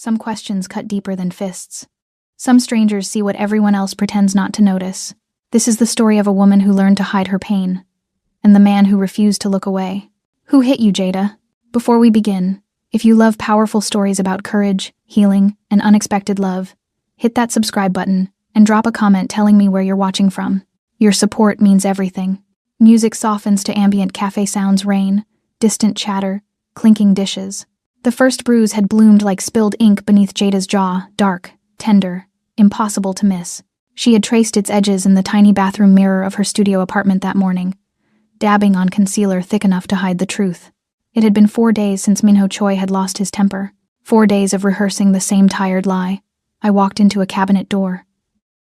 Some questions cut deeper than fists. Some strangers see what everyone else pretends not to notice. This is the story of a woman who learned to hide her pain, and the man who refused to look away. Who hit you, Jada? Before we begin, if you love powerful stories about courage, healing, and unexpected love, hit that subscribe button and drop a comment telling me where you're watching from. Your support means everything. Music softens to ambient cafe sounds, rain, distant chatter, clinking dishes. The first bruise had bloomed like spilled ink beneath Jada's jaw, dark, tender, impossible to miss. She had traced its edges in the tiny bathroom mirror of her studio apartment that morning, dabbing on concealer thick enough to hide the truth. It had been 4 days since Minho Choi had lost his temper. 4 days of rehearsing the same tired lie. I walked into a cabinet door.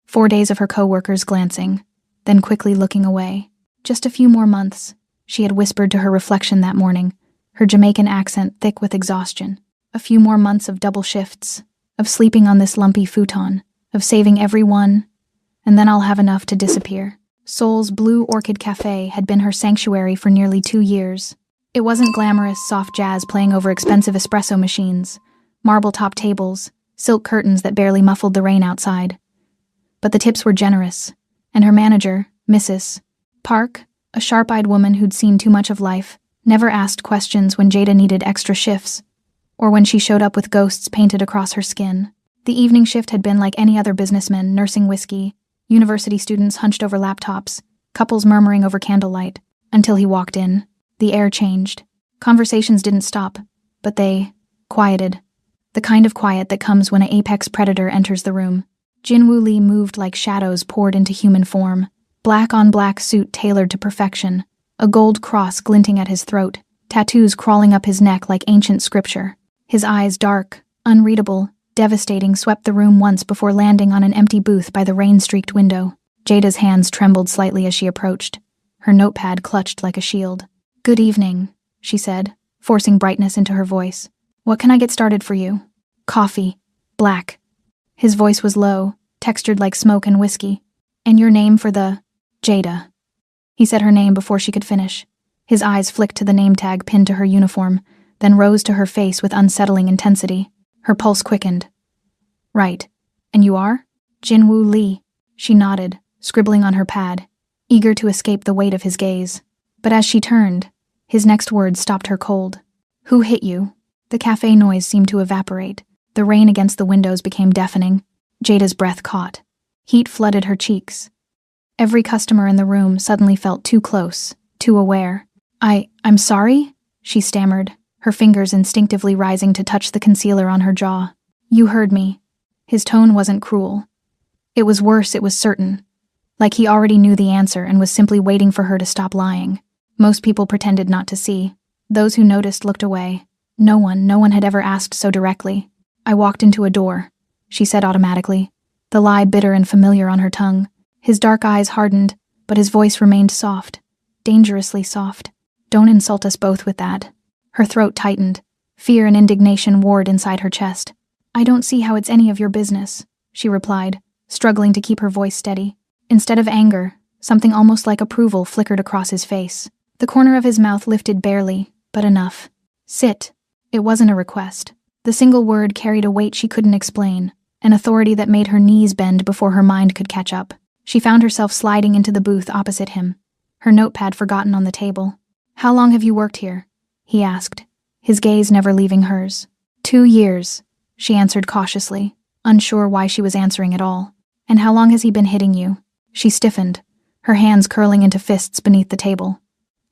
4 days of her co-workers glancing, then quickly looking away. Just a few more months, she had whispered to her reflection that morning, her Jamaican accent thick with exhaustion. A few more months of double shifts, of sleeping on this lumpy futon, of saving every one, and then I'll have enough to disappear. Seoul's Blue Orchid Cafe had been her sanctuary for nearly 2 years. It wasn't glamorous, soft jazz playing over expensive espresso machines, marble-top tables, silk curtains that barely muffled the rain outside. But the tips were generous, and her manager, Mrs. Park, a sharp-eyed woman who'd seen too much of life, never asked questions when Jada needed extra shifts, or when she showed up with ghosts painted across her skin. The evening shift had been like any other businessman nursing whiskey, university students hunched over laptops, couples murmuring over candlelight, until he walked in. The air changed. Conversations didn't stop, but they quieted. The kind of quiet that comes when an apex predator enters the room. Jin-Woo Lee moved like shadows poured into human form. Black-on-black suit tailored to perfection, a gold cross glinting at his throat, tattoos crawling up his neck like ancient scripture. His eyes, dark, unreadable, devastating, swept the room once before landing on an empty booth by the rain-streaked window. Jada's hands trembled slightly as she approached, her notepad clutched like a shield. "Good evening," she said, forcing brightness into her voice. "What can I get started for you?" "Coffee. Black." His voice was low, textured like smoke and whiskey. "And your name for the—" "Jada." He said her name before she could finish. His eyes flicked to the name tag pinned to her uniform, then rose to her face with unsettling intensity. Her pulse quickened. "Right. And you are?" "Jin-Woo Lee." She nodded, scribbling on her pad, eager to escape the weight of his gaze. But as she turned, his next words stopped her cold. "Who hit you?" The cafe noise seemed to evaporate. The rain against the windows became deafening. Jada's breath caught. Heat flooded her cheeks. Every customer in the room suddenly felt too close, too aware. I'm sorry?" she stammered, her fingers instinctively rising to touch the concealer on her jaw. "You heard me." His tone wasn't cruel. It was worse, it was certain. Like he already knew the answer and was simply waiting for her to stop lying. Most people pretended not to see. Those who noticed looked away. No one had ever asked so directly. "I walked into a door," she said automatically, the lie bitter and familiar on her tongue. His dark eyes hardened, but his voice remained soft, dangerously soft. "Don't insult us both with that." Her throat tightened. Fear and indignation warred inside her chest. "I don't see how it's any of your business," she replied, struggling to keep her voice steady. Instead of anger, something almost like approval flickered across his face. The corner of his mouth lifted barely, but enough. "Sit." It wasn't a request. The single word carried a weight she couldn't explain, an authority that made her knees bend before her mind could catch up. She found herself sliding into the booth opposite him, her notepad forgotten on the table. "How long have you worked here?" he asked, his gaze never leaving hers. 2 years, she answered cautiously, unsure why she was answering at all. "And how long has he been hitting you?" She stiffened, her hands curling into fists beneath the table.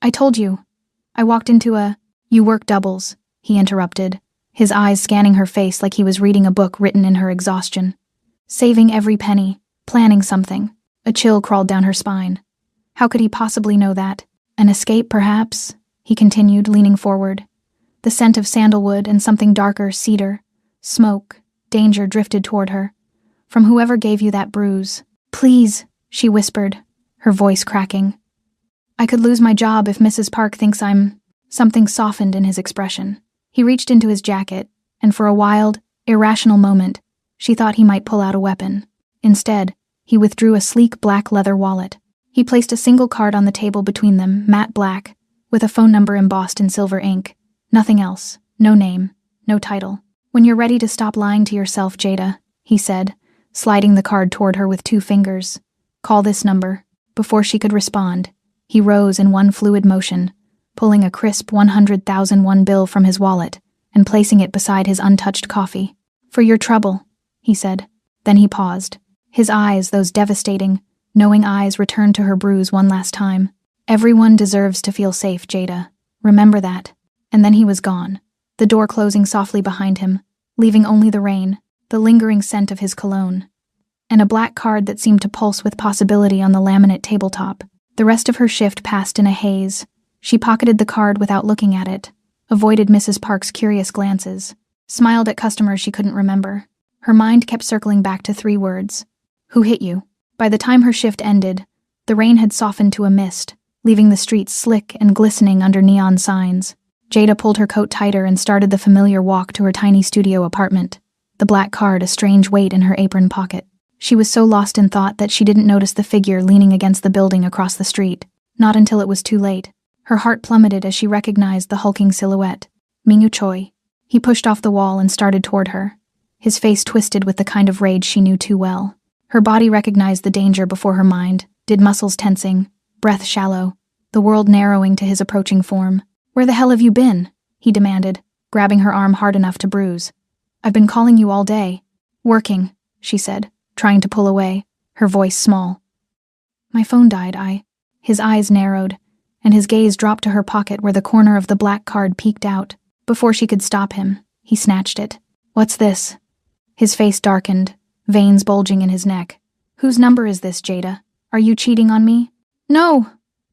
"I told you. I walked into a—" "You work doubles," he interrupted, his eyes scanning her face like he was reading a book written in her exhaustion. "Saving every penny, planning something." A chill crawled down her spine. How could he possibly know that? An escape, perhaps, he continued, leaning forward. The scent of sandalwood and something darker, cedar, smoke, danger drifted toward her. "From whoever gave you that bruise." "Please," she whispered, her voice cracking. "I could lose my job if Mrs. Park thinks I'm—" Something softened in his expression. He reached into his jacket, and for a wild, irrational moment, she thought he might pull out a weapon. Instead, he withdrew a sleek black leather wallet. He placed a single card on the table between them, matte black, with a phone number embossed in silver ink. Nothing else. No name. No title. When you're ready to stop lying to yourself, Jada, he said, sliding the card toward her with 2 fingers. Call this number. Before she could respond, he rose in one fluid motion, pulling a crisp 100,001 bill from his wallet and placing it beside his untouched coffee. For your trouble, he said. Then he paused. His eyes, those devastating, knowing eyes, returned to her Bruise one last time. Everyone deserves to feel safe, Jada. Remember that. And then he was gone, the door closing softly behind him, leaving only the rain, the lingering scent of his cologne, and a black card that seemed to pulse with possibility on the laminate tabletop. The rest of her shift passed in a haze. She pocketed the card without looking at it, avoided Mrs. Park's curious glances, smiled at customers she couldn't remember. Her mind kept circling back to 3 words. Who hit you? By the time her shift ended, the rain had softened to a mist, leaving the streets slick and glistening under neon signs. Jada pulled her coat tighter and started the familiar walk to her tiny studio apartment, the black card a strange weight in her apron pocket. She was so lost in thought that she didn't notice the figure leaning against the building across the street, not until it was too late. Her heart plummeted as she recognized the hulking silhouette. Mingyu Choi. He pushed off the wall and started toward her, his face twisted with the kind of rage she knew too well. Her body recognized the danger before her mind, did muscles tensing, breath shallow, the world narrowing to his approaching form. Where the hell have you been? He demanded, grabbing her arm hard enough to bruise. I've been calling you all day. Working, she said, trying to pull away, her voice small. My phone died, His eyes narrowed, and his gaze dropped to her pocket where the corner of the black card peeked out. Before she could stop him, he snatched it. What's this? His face darkened, veins bulging in his neck. Whose number is this, Jada? Are you cheating on me? No!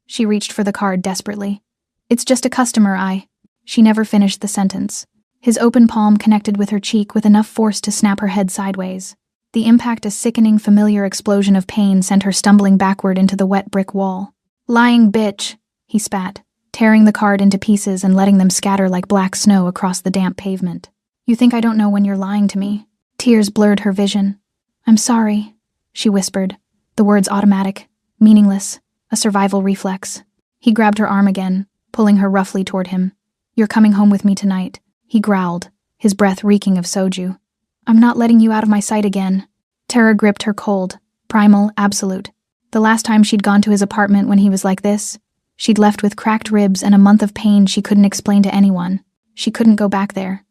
She reached for the card desperately. It's just a customer, She never finished the sentence. His open palm connected with her cheek with enough force to snap her head sideways. The impact, a sickening, familiar explosion of pain, sent her stumbling backward into the wet brick wall. Lying bitch, he spat, tearing the card into pieces and letting them scatter like black snow across the damp pavement. You think I don't know when you're lying to me? Tears blurred her vision. I'm sorry, she whispered, the words automatic, meaningless, a survival reflex. He grabbed her arm again, pulling her roughly toward him. You're coming home with me tonight, he growled, his breath reeking of soju. I'm not letting you out of my sight again. Terror gripped her cold, primal, absolute. The last time she'd gone to his apartment when he was like this, she'd left with cracked ribs and a month of pain she couldn't explain to anyone. She couldn't go back there.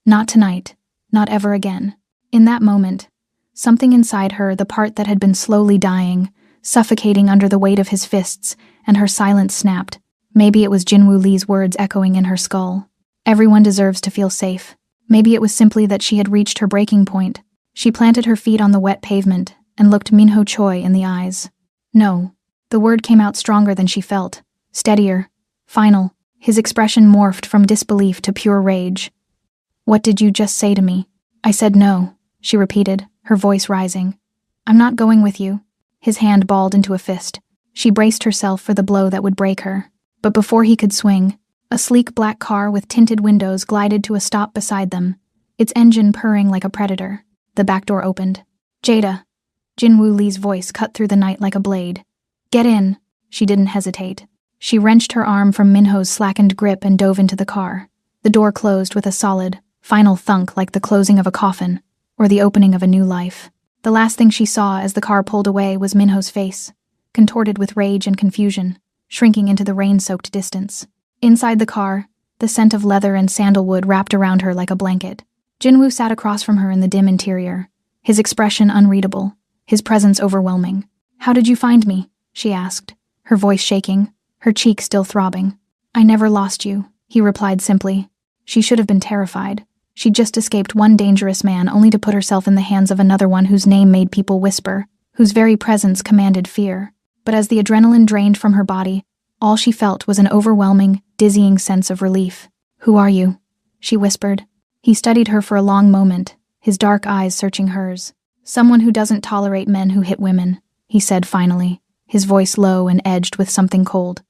Not tonight, not ever again. In that moment, something inside her, the part that had been slowly dying, suffocating under the weight of his fists, and her silence snapped. Maybe it was Jinwoo Lee's words echoing in her skull. Everyone deserves to feel safe. Maybe it was simply that she had reached her breaking point. She planted her feet on the wet pavement and looked Minho Choi in the eyes. No. The word came out stronger than she felt. Steadier. Final. His expression morphed from disbelief to pure rage. What did you just say to me? I said no, she repeated, her voice rising. I'm not going with you. His hand balled into a fist. She braced herself for the blow that would break her. But before he could swing, a sleek black car with tinted windows glided to a stop beside them, its engine purring like a predator. The back door opened. Jada. Jinwoo Lee's voice cut through the night like a blade. Get in. She didn't hesitate. She wrenched her arm from Minho's slackened grip and dove into the car. The door closed with a solid, final thunk like the closing of a coffin, or the opening of a new life. The last thing she saw as the car pulled away was Minho's face, contorted with rage and confusion, shrinking into the rain-soaked distance. Inside the car, the scent of leather and sandalwood wrapped around her like a blanket. Jinwoo sat across from her in the dim interior, his expression unreadable, his presence overwhelming. How did you find me? She asked, her voice shaking, her cheek still throbbing. I never lost you, he replied simply. She should have been terrified. She'd just escaped one dangerous man only to put herself in the hands of another one whose name made people whisper, whose very presence commanded fear. But as the adrenaline drained from her body, all she felt was an overwhelming, dizzying sense of relief. Who are you? She whispered. He studied her for a long moment, his dark eyes searching hers. Someone who doesn't tolerate men who hit women, he said finally, his voice low and edged with something cold.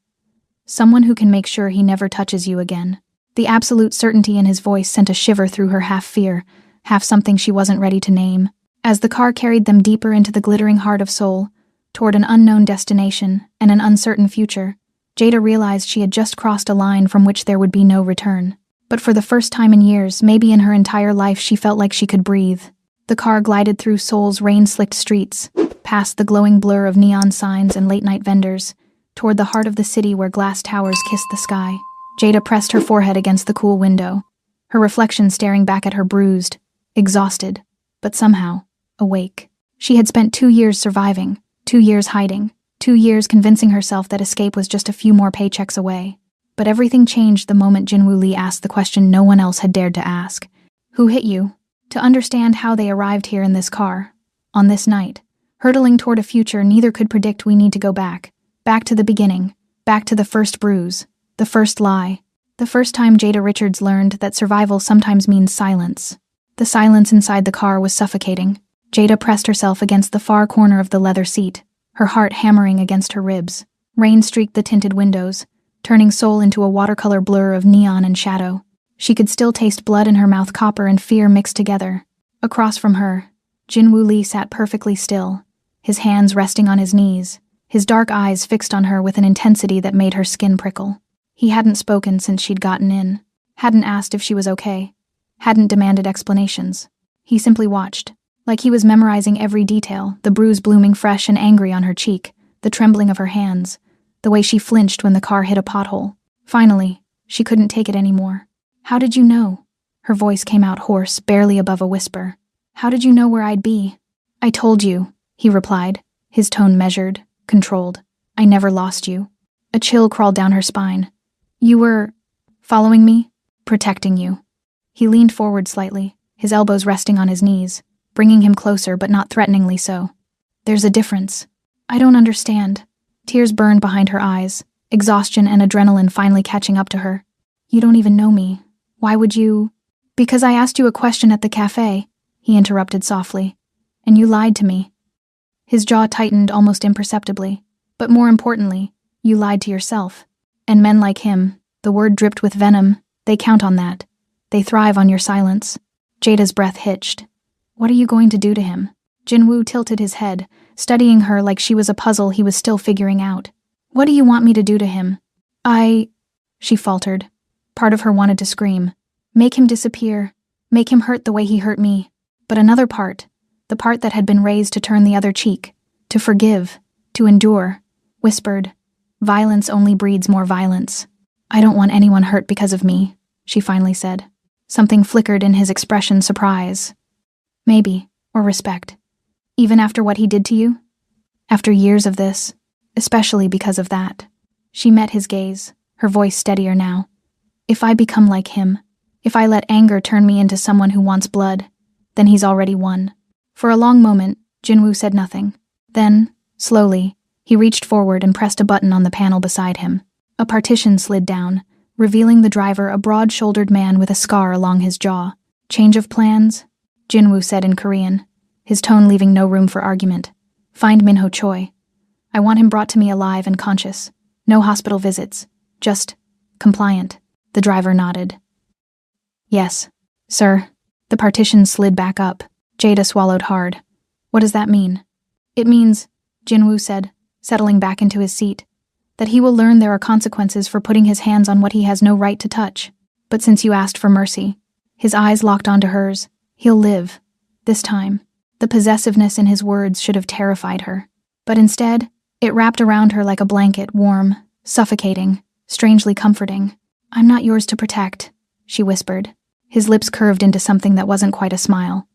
Someone who can make sure he never touches you again. The absolute certainty in his voice sent a shiver through her, half fear, half something she wasn't ready to name. As the car carried them deeper into the glittering heart of Seoul, toward an unknown destination and an uncertain future, Jada realized she had just crossed a line from which there would be no return. But for the first time in years, maybe in her entire life, she felt like she could breathe. The car glided through Seoul's rain-slicked streets, past the glowing blur of neon signs and late-night vendors, toward the heart of the city where glass towers kissed the sky. Jada pressed her forehead against the cool window, her reflection staring back at her bruised, exhausted, but somehow awake. She had spent 2 years surviving, 2 years hiding, 2 years convincing herself that escape was just a few more paychecks away. But everything changed the moment Jinwoo Lee asked the question no one else had dared to ask. Who hit you? To understand how they arrived here in this car, on this night, hurtling toward a future neither could predict, we need to go back to the beginning, back to the first bruise, the first lie, the first time Jada Richards learned that survival sometimes means silence. The silence inside the car was suffocating. Jada pressed herself against the far corner of the leather seat, her heart hammering against her ribs. Rain streaked the tinted windows, turning Seoul into a watercolor blur of neon and shadow. She could still taste blood in her mouth, copper and fear mixed together. Across from her, Jinwoo Lee sat perfectly still, his hands resting on his knees, his dark eyes fixed on her with an intensity that made her skin prickle. He hadn't spoken since she'd gotten in, hadn't asked if she was okay, hadn't demanded explanations. He simply watched, like he was memorizing every detail, the bruise blooming fresh and angry on her cheek, the trembling of her hands, the way she flinched when the car hit a pothole. Finally, she couldn't take it anymore. How did you know? Her voice came out hoarse, barely above a whisper. How did you know where I'd be? I told you, he replied, his tone measured, controlled. I never lost you. A chill crawled down her spine. You were following me? Protecting you. He leaned forward slightly, his elbows resting on his knees, bringing him closer but not threateningly so. There's a difference. I don't understand. Tears burned behind her eyes, exhaustion and adrenaline finally catching up to her. You don't even know me. Why would you? Because I asked you a question at the cafe, he interrupted softly, and you lied to me. His jaw tightened almost imperceptibly, but more importantly, you lied to yourself. And men like him, the word dripped with venom, they count on that. They thrive on your silence. Jada's breath hitched. What are you going to do to him? Jinwoo tilted his head, studying her like she was a puzzle he was still figuring out. What do you want me to do to him? She faltered. Part of her wanted to scream. Make him disappear. Make him hurt the way he hurt me. But another part, the part that had been raised to turn the other cheek, to forgive, to endure, whispered, violence only breeds more violence. I don't want anyone hurt because of me, she finally said. Something flickered in his expression, surprise. Maybe, or respect. Even after what he did to you? After years of this, especially because of that. She met his gaze, her voice steadier now. If I become like him, if I let anger turn me into someone who wants blood, then he's already won. For a long moment, Jinwoo said nothing. Then, slowly, he reached forward and pressed a button on the panel beside him. A partition slid down, revealing the driver, a broad-shouldered man with a scar along his jaw. Change of plans? Jinwoo said in Korean, his tone leaving no room for argument. Find Minho Choi. I want him brought to me alive and conscious. No hospital visits. Just compliant. The driver nodded. Yes, sir. The partition slid back up. Jada swallowed hard. What does that mean? It means, Jinwoo said, settling back into his seat, that he will learn there are consequences for putting his hands on what he has no right to touch. But since you asked for mercy, his eyes locked onto hers, he'll live. This time. The possessiveness in his words should have terrified her. But instead, it wrapped around her like a blanket, warm, suffocating, strangely comforting. I'm not yours to protect, she whispered. His lips curved into something that wasn't quite a smile.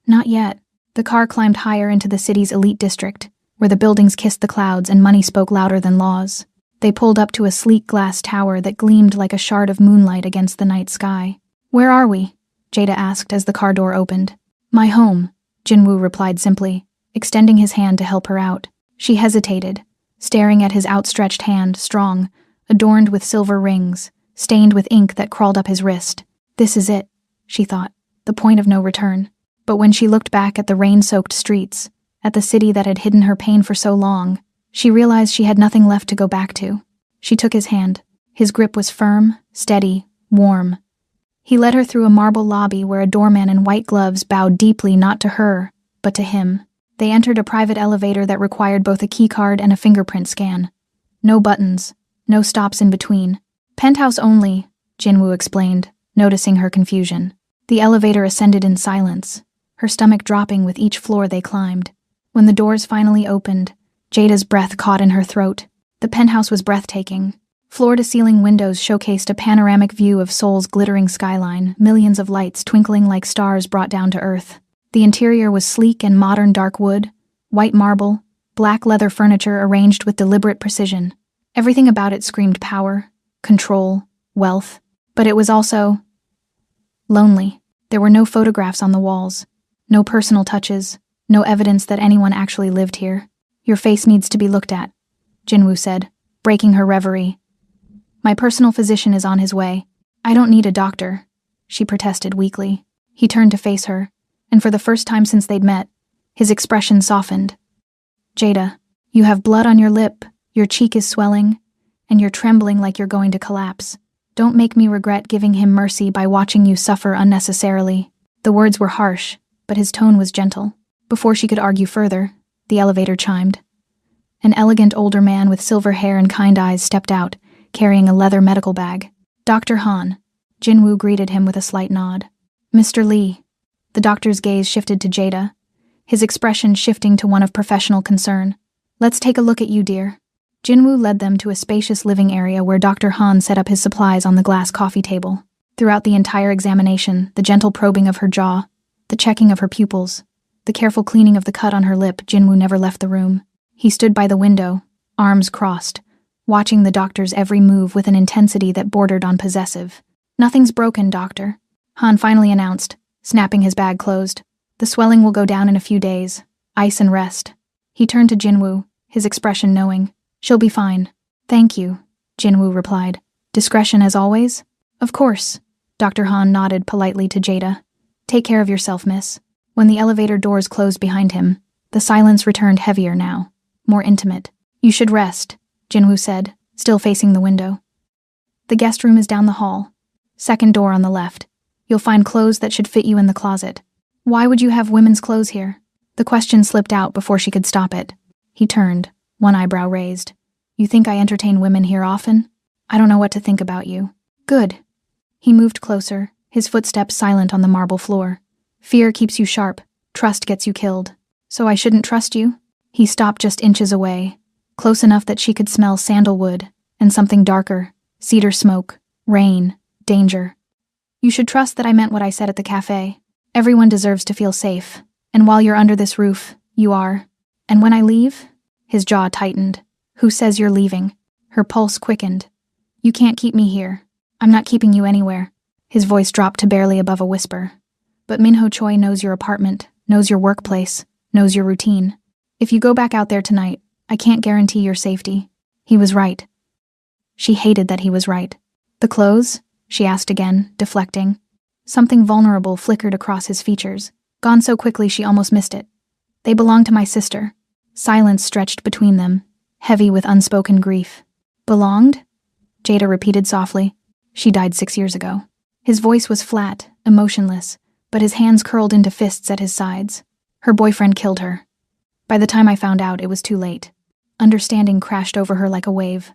Not yet. The car climbed higher into the city's elite district, where the buildings kissed the clouds and money spoke louder than laws. They pulled up to a sleek glass tower that gleamed like a shard of moonlight against the night sky. Where are we? Jada asked as the car door opened. My home, Jinwoo replied simply, extending his hand to help her out. She hesitated, staring at his outstretched hand, strong, adorned with silver rings, stained with ink that crawled up his wrist. This is it, she thought, the point of no return. But when she looked back at the rain-soaked streets, at the city that had hidden her pain for so long, she realized she had nothing left to go back to. She took his hand. His grip was firm, steady, warm. He led her through a marble lobby where a doorman in white gloves bowed deeply not to her, but to him. They entered a private elevator that required both a keycard and a fingerprint scan. No buttons, no stops in between. Penthouse only, Jinwoo explained, noticing her confusion. The elevator ascended in silence, her stomach dropping with each floor they climbed. When the doors finally opened, Jada's breath caught in her throat. The penthouse was breathtaking. Floor-to-ceiling windows showcased a panoramic view of Seoul's glittering skyline, millions of lights twinkling like stars brought down to earth. The interior was sleek and modern dark wood, white marble, black leather furniture arranged with deliberate precision. Everything about it screamed power, control, wealth, but it was also lonely. There were no photographs on the walls, no personal touches, no evidence that anyone actually lived here. Your face needs to be looked at, Jinwoo said, breaking her reverie. My personal physician is on his way. I don't need a doctor, she protested weakly. He turned to face her, and for the first time since they'd met, his expression softened. Jada, you have blood on your lip, your cheek is swelling, and you're trembling like you're going to collapse. Don't make me regret giving him mercy by watching you suffer unnecessarily. The words were harsh, but his tone was gentle. Before she could argue further, the elevator chimed. An elegant older man with silver hair and kind eyes stepped out, carrying a leather medical bag. Dr. Han. Jinwoo greeted him with a slight nod. Mr. Lee. The doctor's gaze shifted to Jada, his expression shifting to one of professional concern. Let's take a look at you, dear. Jinwoo led them to a spacious living area where Dr. Han set up his supplies on the glass coffee table. Throughout the entire examination, the gentle probing of her jaw, the checking of her pupils, the careful cleaning of the cut on her lip, Jinwoo never left the room. He stood by the window, arms crossed, watching the doctor's every move with an intensity that bordered on possessive. Nothing's broken, doctor, Han finally announced, snapping his bag closed. The swelling will go down in a few days. Ice and rest. He turned to Jinwoo, his expression knowing. She'll be fine. Thank you, Jinwoo replied. Discretion as always? Of course. Dr. Han nodded politely to Jada. Take care of yourself, miss. When the elevator doors closed behind him, the silence returned heavier now, more intimate. You should rest, Jinwoo said, still facing the window. The guest room is down the hall. Second door on the left. You'll find clothes that should fit you in the closet. Why would you have women's clothes here? The question slipped out before she could stop it. He turned, one eyebrow raised. You think I entertain women here often? I don't know what to think about you. Good. He moved closer, his footsteps silent on the marble floor. Fear keeps you sharp, trust gets you killed. So I shouldn't trust you? He stopped just inches away, close enough that she could smell sandalwood and something darker, cedar smoke, rain, danger. You should trust that I meant what I said at the cafe. Everyone deserves to feel safe, and while you're under this roof, you are. And when I leave? His jaw tightened. Who says you're leaving? Her pulse quickened. You can't keep me here. I'm not keeping you anywhere. His voice dropped to barely above a whisper. But Minho Choi knows your apartment, knows your workplace, knows your routine. If you go back out there tonight, I can't guarantee your safety. He was right. She hated that he was right. The clothes? She asked again, deflecting. Something vulnerable flickered across his features, gone so quickly she almost missed it. They belong to my sister. Silence stretched between them, heavy with unspoken grief. Belonged? Jada repeated softly. She died 6 years ago. His voice was flat, emotionless, but his hands curled into fists at his sides. Her boyfriend killed her. By the time I found out, it was too late. Understanding crashed over her like a wave.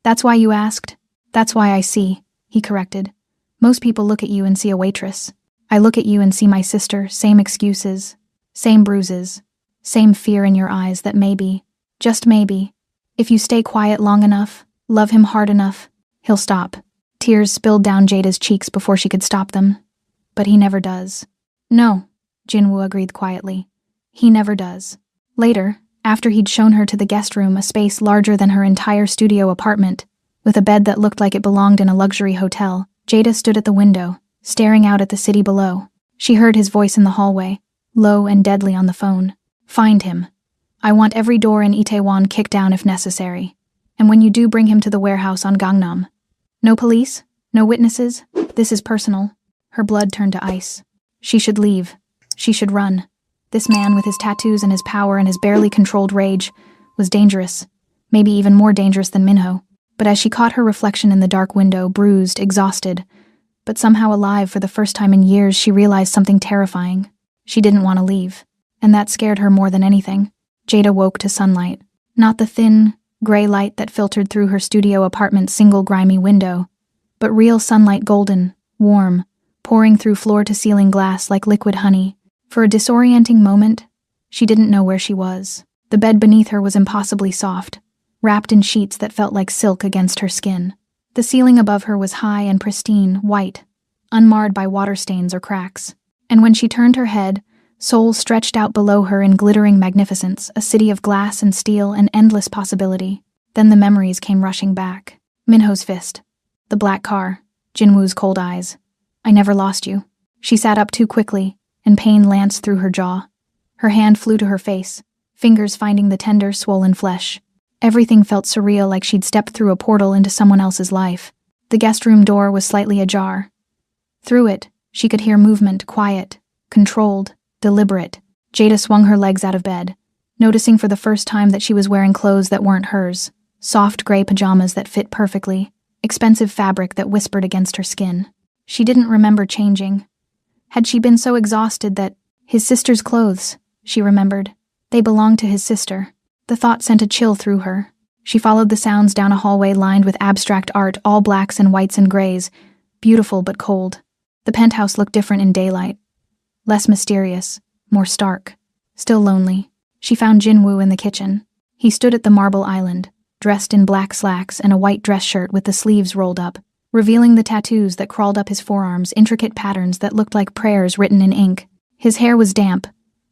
That's why you asked? That's why I see, he corrected. Most people look at you and see a waitress. I look at you and see my sister, same excuses, same bruises, same fear in your eyes that maybe, just maybe, if you stay quiet long enough, love him hard enough, he'll stop. Tears spilled down Jada's cheeks before she could stop them. But he never does. No, Jinwoo agreed quietly. He never does. Later, after he'd shown her to the guest room, a space larger than her entire studio apartment, with a bed that looked like it belonged in a luxury hotel, Jada stood at the window, staring out at the city below. She heard his voice in the hallway, low and deadly on the phone. Find him. I want every door in Itaewon kicked down if necessary. And when you do, bring him to the warehouse on Gangnam. No police? No witnesses? This is personal. Her blood turned to ice. She should leave. She should run. This man with his tattoos and his power and his barely controlled rage was dangerous, maybe even more dangerous than Minho. But as she caught her reflection in the dark window, bruised, exhausted, but somehow alive for the first time in years, she realized something terrifying. She didn't want to leave, and that scared her more than anything. Jada woke to sunlight, not the thin, gray light that filtered through her studio apartment's single grimy window, but real sunlight, golden, warm, pouring through floor-to-ceiling glass like liquid honey. For a disorienting moment, she didn't know where she was. The bed beneath her was impossibly soft, wrapped in sheets that felt like silk against her skin. The ceiling above her was high and pristine, white, unmarred by water stains or cracks. And when she turned her head, Seoul stretched out below her in glittering magnificence, a city of glass and steel and endless possibility. Then the memories came rushing back. Minho's fist, the black car, Jinwoo's cold eyes. I never lost you. She sat up too quickly, and pain lanced through her jaw. Her hand flew to her face, fingers finding the tender, swollen flesh. Everything felt surreal, like she'd stepped through a portal into someone else's life. The guest room door was slightly ajar. Through it, she could hear movement, quiet, controlled, deliberate. Jada swung her legs out of bed, noticing for the first time that she was wearing clothes that weren't hers. Soft gray pajamas that fit perfectly, expensive fabric that whispered against her skin. She didn't remember changing. Had she been so exhausted that his sister's clothes, she remembered, they belonged to his sister. The thought sent a chill through her. She followed the sounds down a hallway lined with abstract art, all blacks and whites and grays, beautiful but cold. The penthouse looked different in daylight. Less mysterious, more stark. Still lonely. She found Jinwoo in the kitchen. He stood at the marble island, dressed in black slacks and a white dress shirt with the sleeves rolled up, revealing the tattoos that crawled up his forearms, intricate patterns that looked like prayers written in ink. His hair was damp,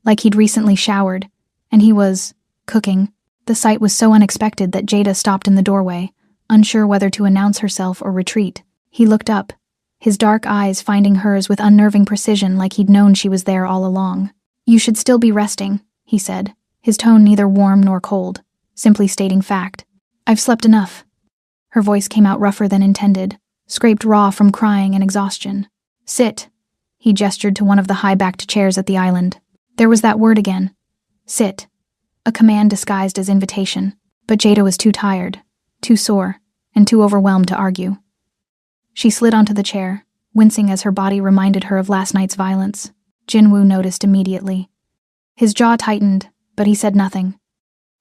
like he'd recently showered, and he was cooking. The sight was so unexpected that Jada stopped in the doorway, unsure whether to announce herself or retreat. He looked up, his dark eyes finding hers with unnerving precision, like he'd known she was there all along. You should still be resting, he said, his tone neither warm nor cold, simply stating fact. I've slept enough. Her voice came out rougher than intended, scraped raw from crying and exhaustion. Sit. He gestured to one of the high-backed chairs at the island. There was that word again. Sit. A command disguised as invitation, but Jada was too tired, too sore, and too overwhelmed to argue. She slid onto the chair, wincing as her body reminded her of last night's violence. Jinwoo noticed immediately. His jaw tightened, but he said nothing.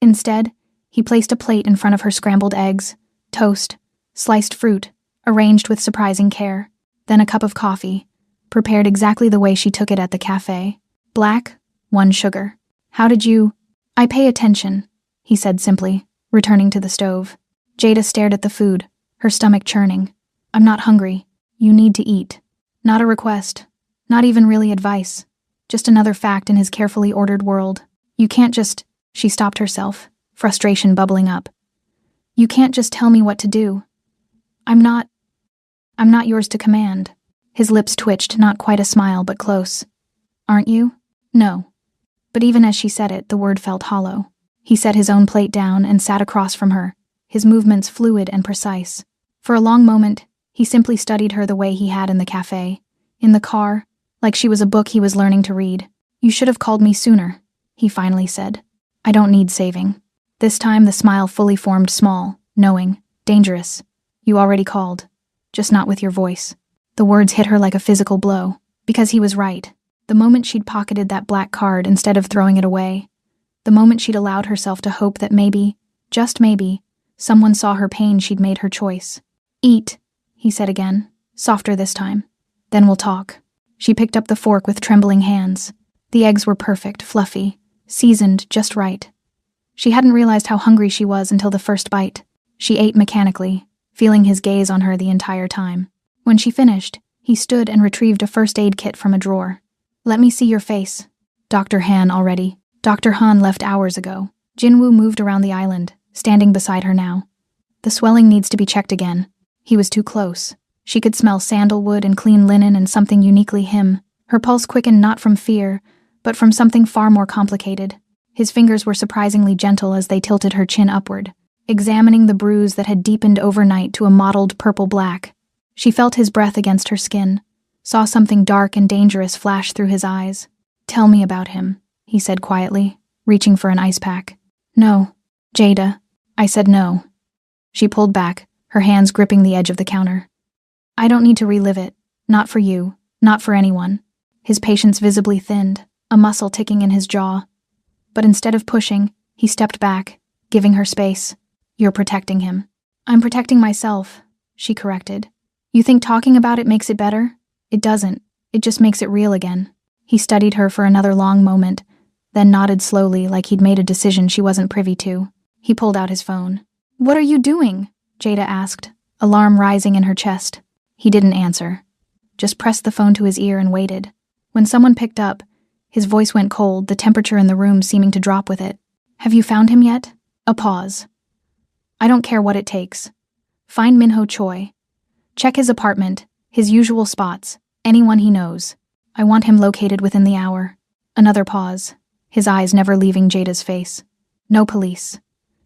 Instead, he placed a plate in front of her, scrambled eggs, toast, sliced fruit, arranged with surprising care, then a cup of coffee, prepared exactly the way she took it at the cafe. Black, 1 sugar. How did you... I pay attention, he said simply, returning to the stove. Jada stared at the food, her stomach churning. I'm not hungry. You need to eat. Not a request. Not even really advice. Just another fact in his carefully ordered world. You can't just... She stopped herself, frustration bubbling up. You can't just tell me what to do. I'm not yours to command. His lips twitched, not quite a smile, but close. Aren't you? No. But even as she said it, the word felt hollow. He set his own plate down and sat across from her, his movements fluid and precise. For a long moment, he simply studied her the way he had in the cafe, in the car, like she was a book he was learning to read. You should have called me sooner, he finally said. I don't need saving. This time the smile fully formed, small, knowing, dangerous. You already called, just not with your voice. The words hit her like a physical blow, because he was right. The moment she'd pocketed that black card instead of throwing it away, the moment she'd allowed herself to hope that maybe, just maybe, someone saw her pain, she'd made her choice. Eat, he said again, softer this time. Then we'll talk. She picked up the fork with trembling hands. The eggs were perfect, fluffy, seasoned just right. She hadn't realized how hungry she was until the first bite. She ate mechanically, feeling his gaze on her the entire time. When she finished, he stood and retrieved a first aid kit from a drawer. Let me see your face. Dr. Han already. Dr. Han left hours ago. Jinwoo moved around the island, standing beside her now. The swelling needs to be checked again. He was too close. She could smell sandalwood and clean linen and something uniquely him. Her pulse quickened not from fear, but from something far more complicated. His fingers were surprisingly gentle as they tilted her chin upward, examining the bruise that had deepened overnight to a mottled purple-black. She felt his breath against her skin, saw something dark and dangerous flash through his eyes. Tell me about him, he said quietly, reaching for an ice pack. No, Jada. I said no. She pulled back, her hands gripping the edge of the counter. I don't need to relive it. Not for you. Not for anyone. His patience visibly thinned, a muscle ticking in his jaw. But instead of pushing, he stepped back, giving her space. You're protecting him. I'm protecting myself, she corrected. You think talking about it makes it better? It doesn't. It just makes it real again. He studied her for another long moment, then nodded slowly like he'd made a decision she wasn't privy to. He pulled out his phone. "What are you doing?" Jada asked, alarm rising in her chest. He didn't answer. Just pressed the phone to his ear and waited. When someone picked up, his voice went cold, the temperature in the room seeming to drop with it. "Have you found him yet?" A pause. "I don't care what it takes. Find Minho Choi. Check his apartment, his usual spots, anyone he knows. I want him located within the hour." Another pause, his eyes never leaving Jada's face. "No police.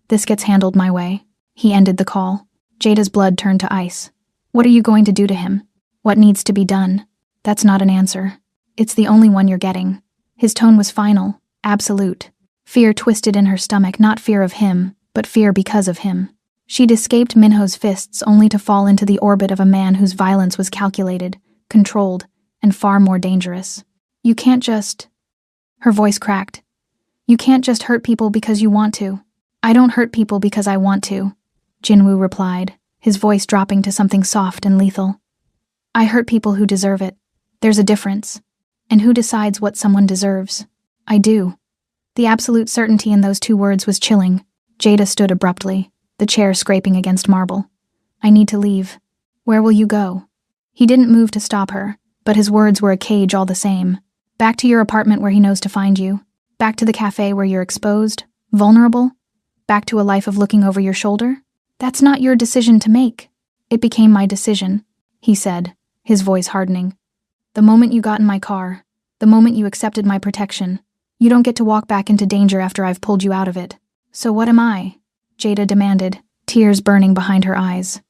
This gets handled my way." He ended the call. Jada's blood turned to ice. "What are you going to do to him? What needs to be done?" "That's not an answer. It's the only one you're getting." His tone was final, absolute. Fear twisted in her stomach, not fear of him, but fear because of him. She'd escaped Minho's fists only to fall into the orbit of a man whose violence was calculated, controlled, and far more dangerous. "You can't just..." Her voice cracked. "You can't just hurt people because you want to." "I don't hurt people because I want to," Jinwoo replied, his voice dropping to something soft and lethal. "I hurt people who deserve it. There's a difference. And who decides what someone deserves? I do." The absolute certainty in those two words was chilling. Jada stood abruptly, the chair scraping against marble. "I need to leave." "Where will you go?" He didn't move to stop her, but his words were a cage all the same. "Back to your apartment where he knows to find you. Back to the cafe where you're exposed, vulnerable. Back to a life of looking over your shoulder. That's not your decision to make." "It became my decision," he said, his voice hardening. "The moment you got in my car, the moment you accepted my protection, you don't get to walk back into danger after I've pulled you out of it." "So what am I?" Jada demanded, tears burning behind her eyes.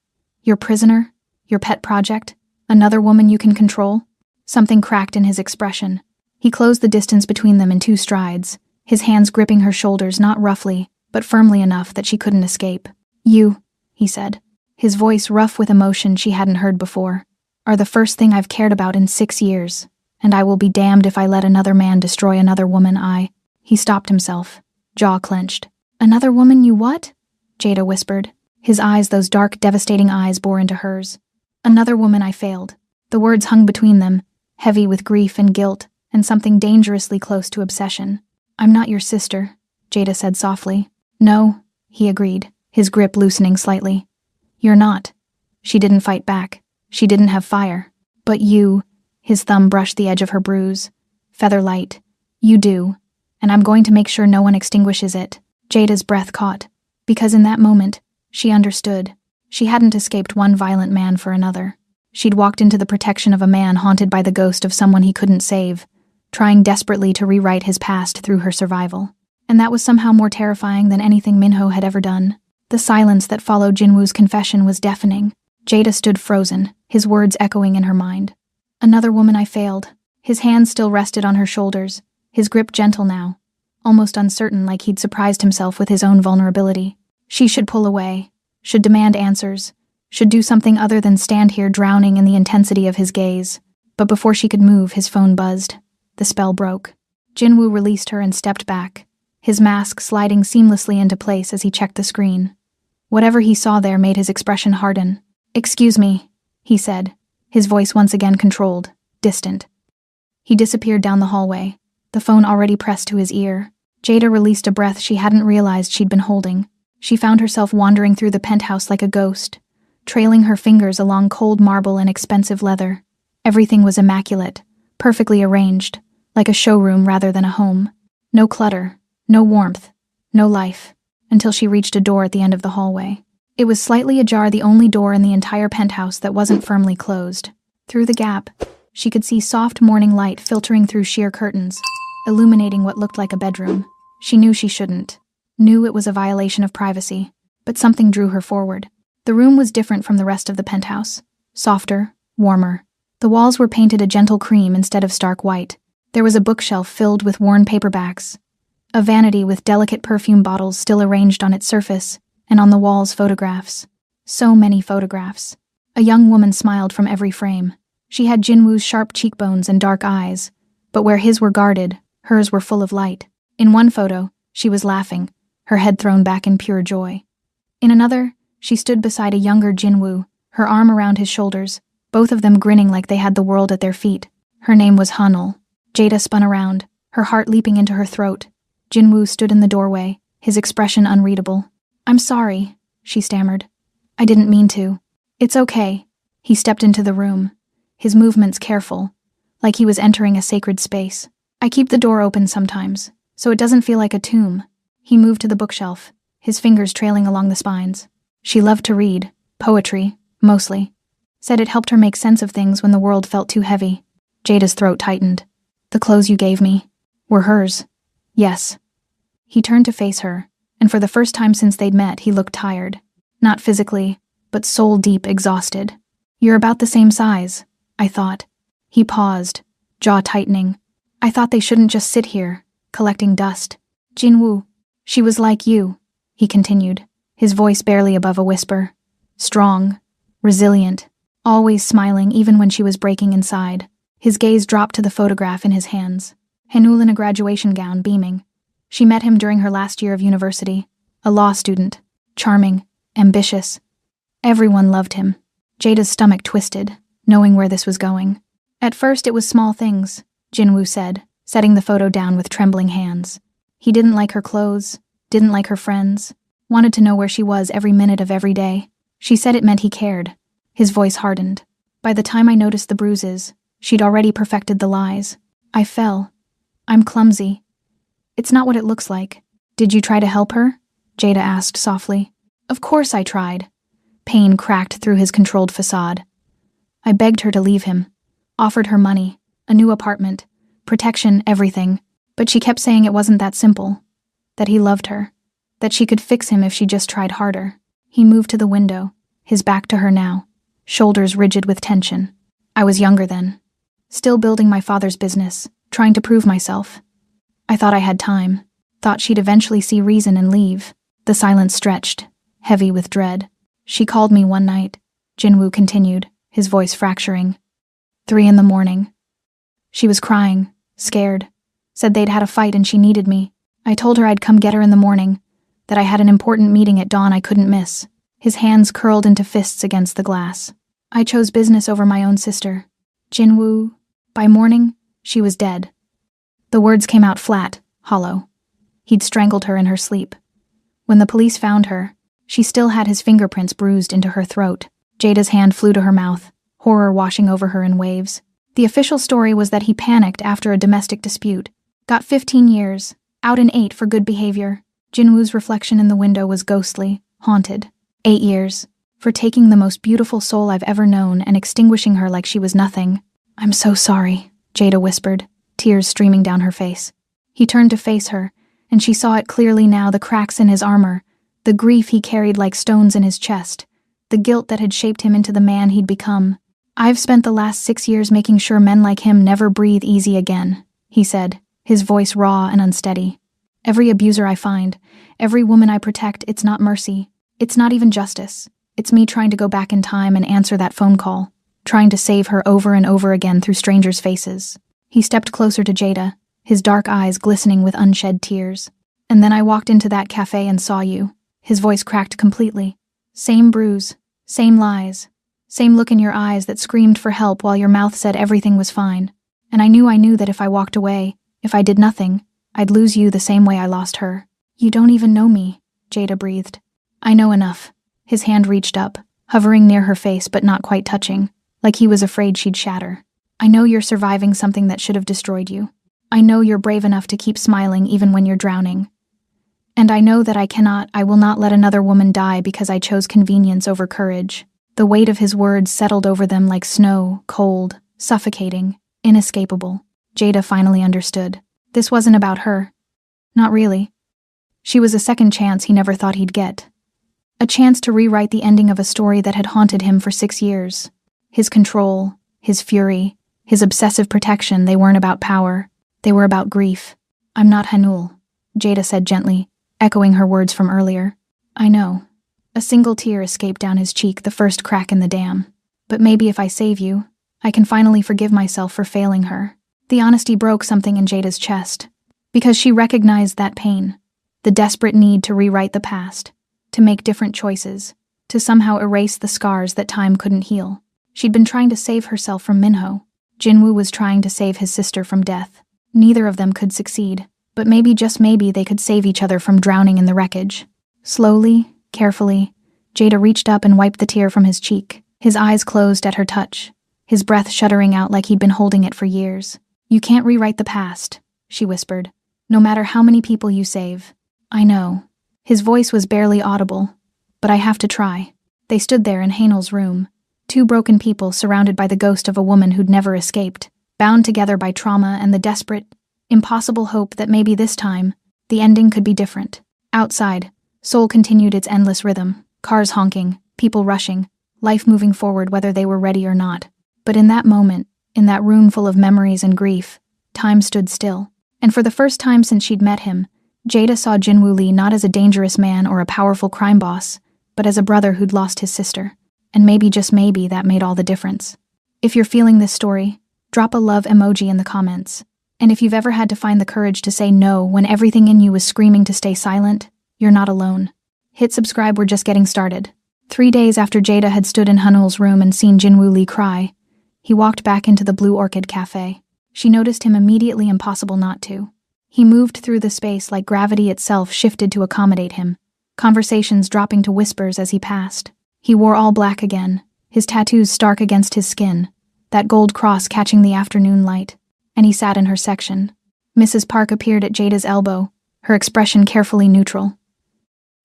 "Your prisoner? Your pet project? Another woman you can control?" Something cracked in his expression. He closed the distance between them in 2 strides, his hands gripping her shoulders not roughly, but firmly enough that she couldn't escape. "You," he said, his voice rough with emotion she hadn't heard before, "are the first thing I've cared about in 6 years, and I will be damned if I let another man destroy another woman. He stopped himself, jaw clenched. "Another woman you what?" Jada whispered. His eyes, those dark, devastating eyes, bore into hers. "Another woman I failed." The words hung between them, heavy with grief and guilt, and something dangerously close to obsession. "I'm not your sister," Jada said softly. "No," he agreed, his grip loosening slightly. "You're not." She didn't fight back. She didn't have fire. "But you," his thumb brushed the edge of her bruise. "Feather light. You do. And I'm going to make sure no one extinguishes it." Jada's breath caught, because in that moment, she understood. She hadn't escaped one violent man for another. She'd walked into the protection of a man haunted by the ghost of someone he couldn't save, trying desperately to rewrite his past through her survival. And that was somehow more terrifying than anything Minho had ever done. The silence that followed Jinwoo's confession was deafening. Jada stood frozen, his words echoing in her mind. "Another woman I failed." His hands still rested on her shoulders, his grip gentle now, almost uncertain, like he'd surprised himself with his own vulnerability. She should pull away, should demand answers, should do something other than stand here drowning in the intensity of his gaze. But before she could move, his phone buzzed. The spell broke. Jinwoo released her and stepped back, his mask sliding seamlessly into place as he checked the screen. Whatever he saw there made his expression harden. "Excuse me," he said, his voice once again controlled, distant. He disappeared down the hallway, the phone already pressed to his ear. Jada released a breath she hadn't realized she'd been holding. She found herself wandering through the penthouse like a ghost, trailing her fingers along cold marble and expensive leather. Everything was immaculate, perfectly arranged, like a showroom rather than a home. No clutter, no warmth, no life, until she reached a door at the end of the hallway. It was slightly ajar, the only door in the entire penthouse that wasn't firmly closed. Through the gap, she could see soft morning light filtering through sheer curtains, illuminating what looked like a bedroom. She knew she shouldn't, knew it was a violation of privacy, but something drew her forward. The room was different from the rest of the penthouse, softer, warmer. The walls were painted a gentle cream instead of stark white. There was a bookshelf filled with worn paperbacks, a vanity with delicate perfume bottles still arranged on its surface, and on the walls photographs. So many photographs. A young woman smiled from every frame. She had Jinwoo's sharp cheekbones and dark eyes, but where his were guarded, hers were full of light. In one photo, she was laughing, her head thrown back in pure joy. In another, she stood beside a younger Jinwoo, her arm around his shoulders, both of them grinning like they had the world at their feet. Her name was Hanul. Jada spun around, her heart leaping into her throat. Jinwoo stood in the doorway, his expression unreadable. "I'm sorry," she stammered. "I didn't mean to." "It's okay." He stepped into the room, his movements careful, like he was entering a sacred space. "I keep the door open sometimes, so it doesn't feel like a tomb." He moved to the bookshelf, his fingers trailing along the spines. She loved to read, poetry, mostly. Said it helped her make sense of things when the world felt too heavy. Jada's throat tightened. "The clothes you gave me were hers." "Yes." He turned to face her, and for the first time since they'd met, he looked tired. Not physically, but soul-deep exhausted. "You're about the same size, I thought." He paused, jaw tightening. "I thought they shouldn't just sit here, collecting dust." "Jinwoo, she was like you," he continued, his voice barely above a whisper. "Strong, resilient, always smiling even when she was breaking inside." His gaze dropped to the photograph in his hands. Hanul in a graduation gown, beaming. She met him during her last year of university. A law student. Charming, ambitious. Everyone loved him. Jada's stomach twisted, knowing where this was going. "At first it was small things," Jinwoo said, setting the photo down with trembling hands. He didn't like her clothes, didn't like her friends, wanted to know where she was every minute of every day. She said it meant he cared. His voice hardened. "By the time I noticed the bruises, she'd already perfected the lies. I fell. I'm clumsy. It's not what it looks like." "Did you try to help her?" Jada asked softly. "Of course I tried." Pain cracked through his controlled facade. "I begged her to leave him, offered her money, a new apartment, protection, everything, but she kept saying it wasn't that simple, that he loved her, that she could fix him if she just tried harder." He moved to the window, his back to her now, shoulders rigid with tension. "I was younger then, still building my father's business, trying to prove myself. I thought I had time, thought she'd eventually see reason and leave." The silence stretched, heavy with dread. "She called me one night," Jinwoo continued, his voice fracturing. 3 a.m. She was crying, scared, said they'd had a fight and she needed me. I told her I'd come get her in the morning, that I had an important meeting at dawn I couldn't miss. His hands curled into fists against the glass. "I chose business over my own sister. Jinwoo, by morning, she was dead." The words came out flat, hollow. He'd strangled her in her sleep. When the police found her, she still had his fingerprints bruised into her throat. Jada's hand flew to her mouth, horror washing over her in waves. The official story was that he panicked after a domestic dispute. Got 15 years, out in 8 for good behavior. Jinwoo's reflection in the window was ghostly, haunted. 8 years, for taking the most beautiful soul I've ever known and extinguishing her like she was nothing. "I'm so sorry," Jada whispered, tears streaming down her face. He turned to face her, and she saw it clearly now, the cracks in his armor, the grief he carried like stones in his chest, the guilt that had shaped him into the man he'd become. "I've spent the last 6 years making sure men like him never breathe easy again," he said, his voice raw and unsteady. "Every abuser I find, every woman I protect, it's not mercy. It's not even justice. It's me trying to go back in time and answer that phone call, trying to save her over and over again through strangers' faces." He stepped closer to Jada, his dark eyes glistening with unshed tears. "And then I walked into that cafe and saw you." His voice cracked completely. "Same bruise, same lies, same look in your eyes that screamed for help while your mouth said everything was fine. And I knew that if I walked away, if I did nothing, I'd lose you the same way I lost her." "You don't even know me," Jada breathed. "I know enough." His hand reached up, hovering near her face but not quite touching, like he was afraid she'd shatter. "I know you're surviving something that should have destroyed you. I know you're brave enough to keep smiling even when you're drowning. And I know that I will not let another woman die because I chose convenience over courage." The weight of his words settled over them like snow, cold, suffocating, inescapable. Jada finally understood. This wasn't about her. Not really. She was a second chance he never thought he'd get. A chance to rewrite the ending of a story that had haunted him for 6 years. His control, his fury, his obsessive protection, they weren't about power. They were about grief. "I'm not Hanul," Jada said gently, echoing her words from earlier. "I know." A single tear escaped down his cheek, the first crack in the dam. "But maybe if I save you, I can finally forgive myself for failing her." The honesty broke something in Jada's chest, because she recognized that pain, the desperate need to rewrite the past, to make different choices, to somehow erase the scars that time couldn't heal. She'd been trying to save herself from Minho. Jinwoo was trying to save his sister from death. Neither of them could succeed, but maybe, just maybe, they could save each other from drowning in the wreckage. Slowly, carefully, Jada reached up and wiped the tear from his cheek. His eyes closed at her touch, his breath shuddering out like he'd been holding it for years. "You can't rewrite the past," she whispered, "no matter how many people you save." "I know." His voice was barely audible, "but I have to try." They stood there in Hainel's room, two broken people surrounded by the ghost of a woman who'd never escaped, bound together by trauma and the desperate, impossible hope that maybe this time, the ending could be different. Outside, Seoul continued its endless rhythm, cars honking, people rushing, life moving forward whether they were ready or not. But in that moment, in that room full of memories and grief, time stood still. And for the first time since she'd met him, Jada saw Jinwoo Lee not as a dangerous man or a powerful crime boss, but as a brother who'd lost his sister. And maybe, just maybe, that made all the difference. If you're feeling this story, drop a love emoji in the comments. And if you've ever had to find the courage to say no when everything in you was screaming to stay silent, you're not alone. Hit subscribe, we're just getting started. 3 days after Jada had stood in Hanul's room and seen Jinwoo Lee cry, he walked back into the Blue Orchid Cafe. She noticed him immediately, impossible not to. He moved through the space like gravity itself shifted to accommodate him, conversations dropping to whispers as he passed. He wore all black again, his tattoos stark against his skin, that gold cross catching the afternoon light, and he sat in her section. Mrs. Park appeared at Jada's elbow, her expression carefully neutral.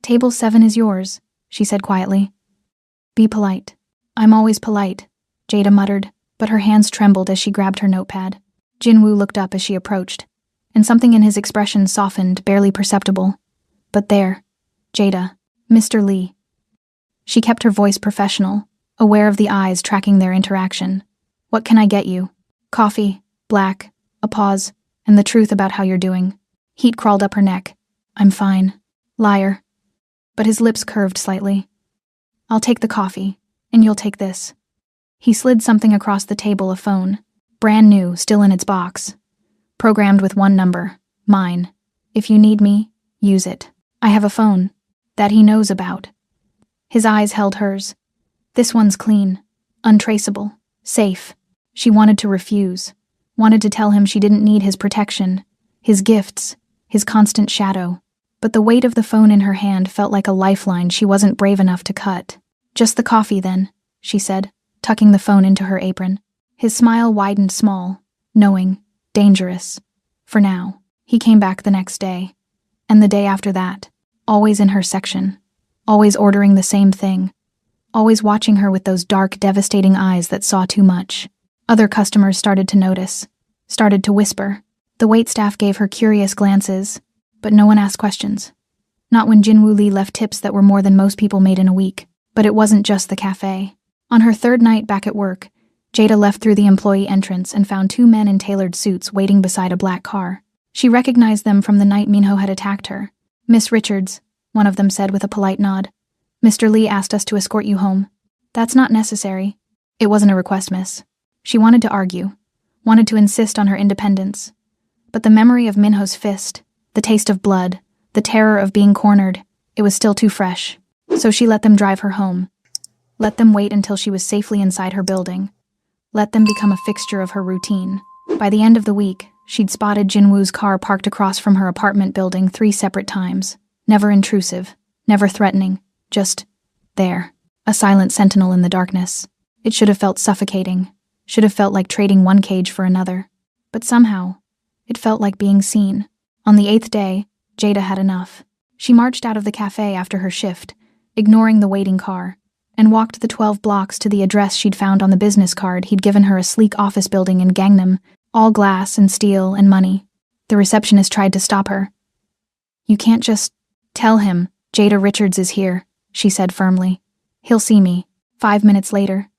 "Table 7 is yours," she said quietly. "Be polite." "I'm always polite," Jada muttered, but her hands trembled as she grabbed her notepad. Jinwoo looked up as she approached, and something in his expression softened, barely perceptible. "But there, Jada, Mr. Lee." She kept her voice professional, aware of the eyes tracking their interaction. "What can I get you?" "Coffee, black," a pause, "and the truth about how you're doing." Heat crawled up her neck. "I'm fine." "Liar." But his lips curved slightly. "I'll take the coffee, and you'll take this." He slid something across the table, a phone. Brand new, still in its box. Programmed with one number, mine. "If you need me, use it. I have a phone that he knows about." His eyes held hers. "This one's clean, untraceable, safe." She wanted to refuse, wanted to tell him she didn't need his protection, his gifts, his constant shadow. But the weight of the phone in her hand felt like a lifeline she wasn't brave enough to cut. "Just the coffee, then," she said, tucking the phone into her apron. His smile widened small, knowing, dangerous. For now. He came back the next day, and the day after that, always in her section, always ordering the same thing, always watching her with those dark, devastating eyes that saw too much. Other customers started to notice, started to whisper. The waitstaff gave her curious glances, but no one asked questions. Not when Jinwoo Lee left tips that were more than most people made in a week. But it wasn't just the cafe. On her third night back at work, Jada left through the employee entrance and found 2 men in tailored suits waiting beside a black car. She recognized them from the night Minho had attacked her. "Miss Richards," one of them said with a polite nod. "Mr. Lee asked us to escort you home." "That's not necessary." It wasn't a request, miss. She wanted to argue, wanted to insist on her independence. But the memory of Minho's fist, the taste of blood, the terror of being cornered, it was still too fresh. So she let them drive her home. Let them wait until she was safely inside her building. Let them become a fixture of her routine. By the end of the week, she'd spotted Jinwoo's car parked across from her apartment building 3 separate times. Never intrusive, never threatening, just there. A silent sentinel in the darkness. It should have felt suffocating, should have felt like trading one cage for another. But somehow, it felt like being seen. On the 8th day, Jada had enough. She marched out of the cafe after her shift, ignoring the waiting car, and walked the 12 blocks to the address she'd found on the business card he'd given her, a sleek office building in Gangnam, all glass and steel and money. The receptionist tried to stop her. "You can't just tell him Jada Richards is here," she said firmly. "He'll see me." 5 minutes later,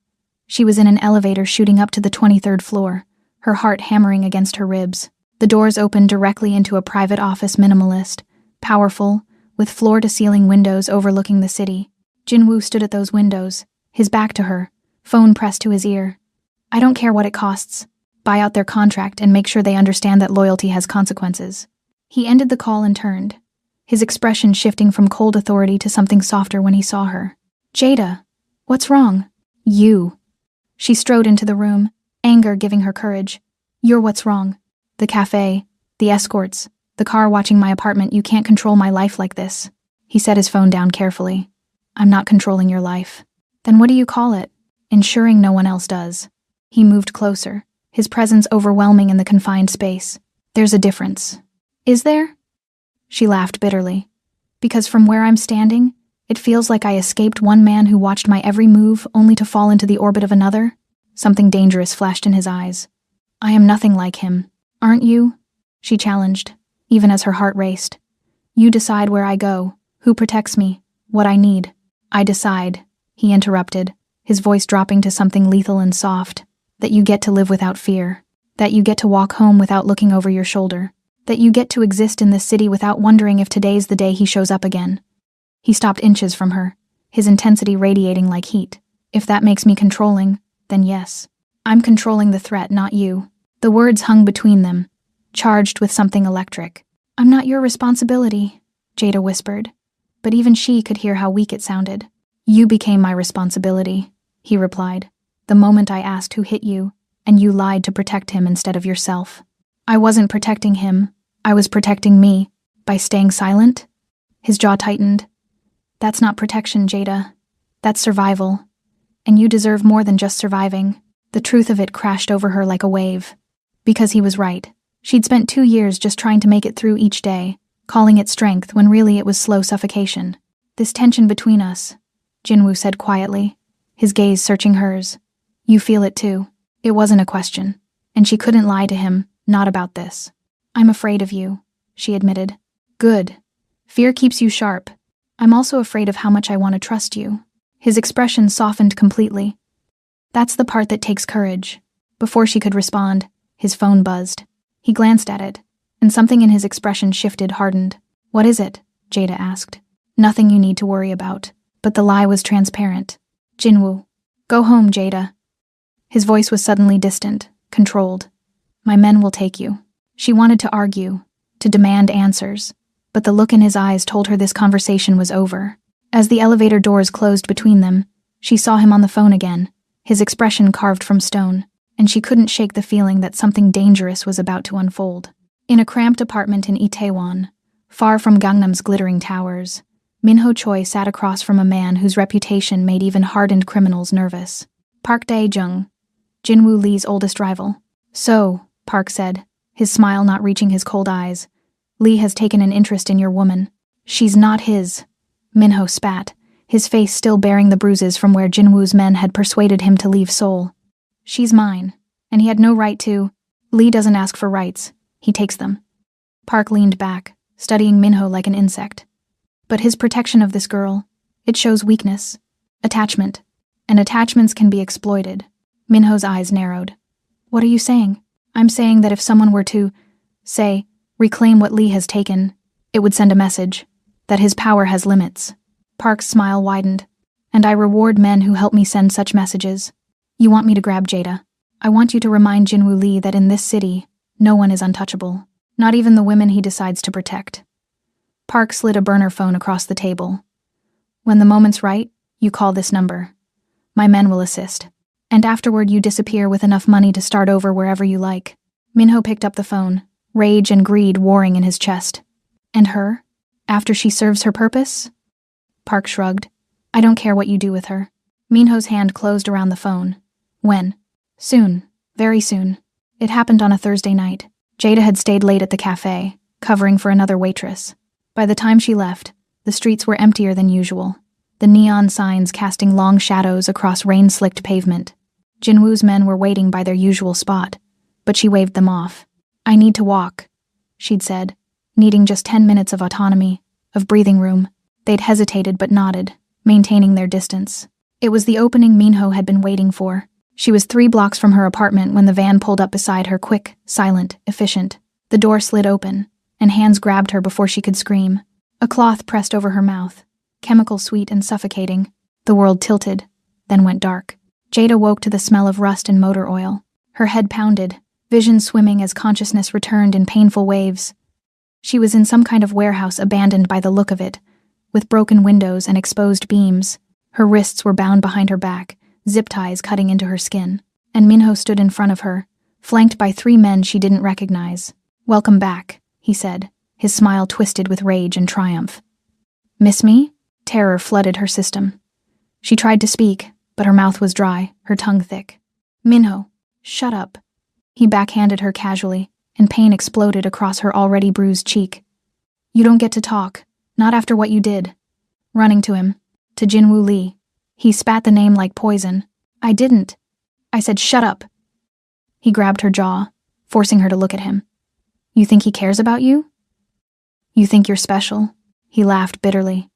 she was in an elevator shooting up to the 23rd floor, her heart hammering against her ribs. The doors opened directly into a private office, minimalist, powerful, with floor-to-ceiling windows overlooking the city. Jinwoo stood at those windows, his back to her, phone pressed to his ear. "I don't care what it costs. Buy out their contract and make sure they understand that loyalty has consequences." He ended the call and turned, his expression shifting from cold authority to something softer when he saw her. "Jada, what's wrong?" "You." She strode into the room, anger giving her courage. You're what's wrong. The cafe, the escorts, the car watching my apartment. You can't control my life like this. He set his phone down carefully. I'm not controlling your life. Then what do you call it? Ensuring no one else does. He moved closer, his presence overwhelming in the confined space. There's a difference. Is there? She laughed bitterly. Because from where I'm standing, it feels like I escaped one man who watched my every move only to fall into the orbit of another. Something dangerous flashed in his eyes. I am nothing like him. Aren't you? She challenged, even as her heart raced. You decide where I go, who protects me, what I need. I decide, he interrupted, his voice dropping to something lethal and soft, that you get to live without fear, that you get to walk home without looking over your shoulder, that you get to exist in this city without wondering if today's the day he shows up again. He stopped inches from her, his intensity radiating like heat. If that makes me controlling, then yes. I'm controlling the threat, not you. The words hung between them, charged with something electric. I'm not your responsibility, Jada whispered, but even she could hear how weak it sounded. You became my responsibility, he replied, the moment I asked who hit you, and you lied to protect him instead of yourself. I wasn't protecting him, I was protecting me, by staying silent. His jaw tightened. That's not protection, Jada. That's survival. And you deserve more than just surviving. The truth of it crashed over her like a wave. Because he was right. She'd spent 2 years just trying to make it through each day, calling it strength when really it was slow suffocation. This tension between us, Jinwoo said quietly, his gaze searching hers. You feel it too. It wasn't a question. And she couldn't lie to him, not about this. I'm afraid of you, she admitted. Good. Fear keeps you sharp. I'm also afraid of how much I want to trust you. His expression softened completely. That's the part that takes courage. Before she could respond, his phone buzzed. He glanced at it, and something in his expression shifted, hardened. What is it? Jada asked. Nothing you need to worry about. But the lie was transparent. Jinwoo. Go home, Jada. His voice was suddenly distant, controlled. My men will take you. She wanted to argue, to demand answers, but the look in his eyes told her this conversation was over. As the elevator doors closed between them, she saw him on the phone again, his expression carved from stone, and she couldn't shake the feeling that something dangerous was about to unfold. In a cramped apartment in Itaewon, far from Gangnam's glittering towers, Minho Choi sat across from a man whose reputation made even hardened criminals nervous. Park Dae-jung, Jinwoo Lee's oldest rival. So, Park said, his smile not reaching his cold eyes, Lee has taken an interest in your woman. She's not his. Minho spat, his face still bearing the bruises from where Jinwoo's men had persuaded him to leave Seoul. She's mine, and he had no right to. Lee doesn't ask for rights, he takes them. Park leaned back, studying Minho like an insect. But his protection of this girl, it shows weakness, attachment, and attachments can be exploited. Minho's eyes narrowed. What are you saying? I'm saying that if someone were to, say, reclaim what Lee has taken, it would send a message, that his power has limits. Park's smile widened. And I reward men who help me send such messages. You want me to grab Jada. I want you to remind Jinwoo Lee that in this city, no one is untouchable, not even the women he decides to protect. Park slid a burner phone across the table. When the moment's right, you call this number. My men will assist. And afterward you disappear with enough money to start over wherever you like. Minho picked up the phone, rage and greed warring in his chest. And her? After she serves her purpose? Park shrugged. I don't care what you do with her. Minho's hand closed around the phone. When? Soon. Very soon. It happened on a Thursday night. Jada had stayed late at the cafe, covering for another waitress. By the time she left, the streets were emptier than usual, the neon signs casting long shadows across rain-slicked pavement. Jinwoo's men were waiting by their usual spot, but she waved them off. I need to walk, she'd said, needing just 10 minutes of autonomy, of breathing room. They'd hesitated but nodded, maintaining their distance. It was the opening Minho had been waiting for. She was 3 blocks from her apartment when the van pulled up beside her, quick, silent, efficient. The door slid open, and hands grabbed her before she could scream. A cloth pressed over her mouth, chemical sweet and suffocating. The world tilted, then went dark. Jada woke to the smell of rust and motor oil. Her head pounded, vision swimming as consciousness returned in painful waves. She was in some kind of warehouse abandoned by the look of it, with broken windows and exposed beams. Her wrists were bound behind her back, zip ties cutting into her skin, and Minho stood in front of her, flanked by 3 men she didn't recognize. "Welcome back," he said, his smile twisted with rage and triumph. "Miss me?" Terror flooded her system. She tried to speak, but her mouth was dry, her tongue thick. "Minho, shut up." He backhanded her casually, and pain exploded across her already bruised cheek. "You don't get to talk, not after what you did." Running to him, to Jinwoo Lee. He spat the name like poison. "I didn't. I said shut up." He grabbed her jaw, forcing her to look at him. "You think he cares about you? You think you're special?" He laughed bitterly.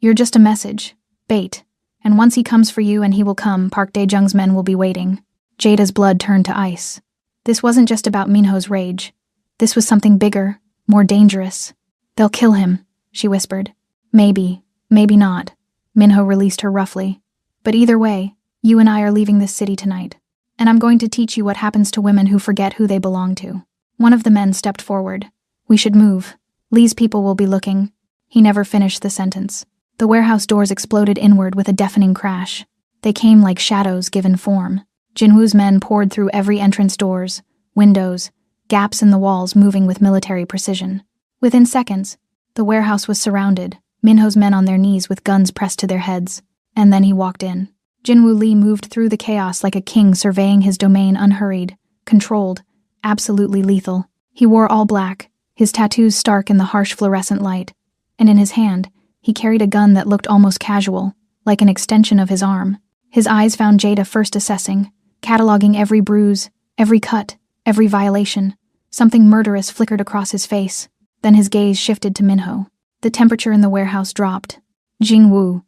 "You're just a message, bait, and once he comes for you, and he will come, Park Dae-jung's men will be waiting." Jada's blood turned to ice. This wasn't just about Minho's rage. This was something bigger, more dangerous. "They'll kill him," she whispered. "Maybe, maybe not." Minho released her roughly. "But either way, you and I are leaving this city tonight, and I'm going to teach you what happens to women who forget who they belong to." One of the men stepped forward. "We should move. Lee's people will be looking." He never finished the sentence. The warehouse doors exploded inward with a deafening crash. They came like shadows given form. Jinwoo's men poured through every entrance doors, windows, gaps in the walls moving with military precision. Within seconds, the warehouse was surrounded, Minho's men on their knees with guns pressed to their heads, and then he walked in. Jinwoo Lee moved through the chaos like a king surveying his domain unhurried, controlled, absolutely lethal. He wore all black, his tattoos stark in the harsh fluorescent light, and in his hand, he carried a gun that looked almost casual, like an extension of his arm. His eyes found Jada first assessing, cataloging every bruise, every cut, every violation. Something murderous flickered across his face. Then his gaze shifted to Minho. The temperature in the warehouse dropped. "Jingwoo."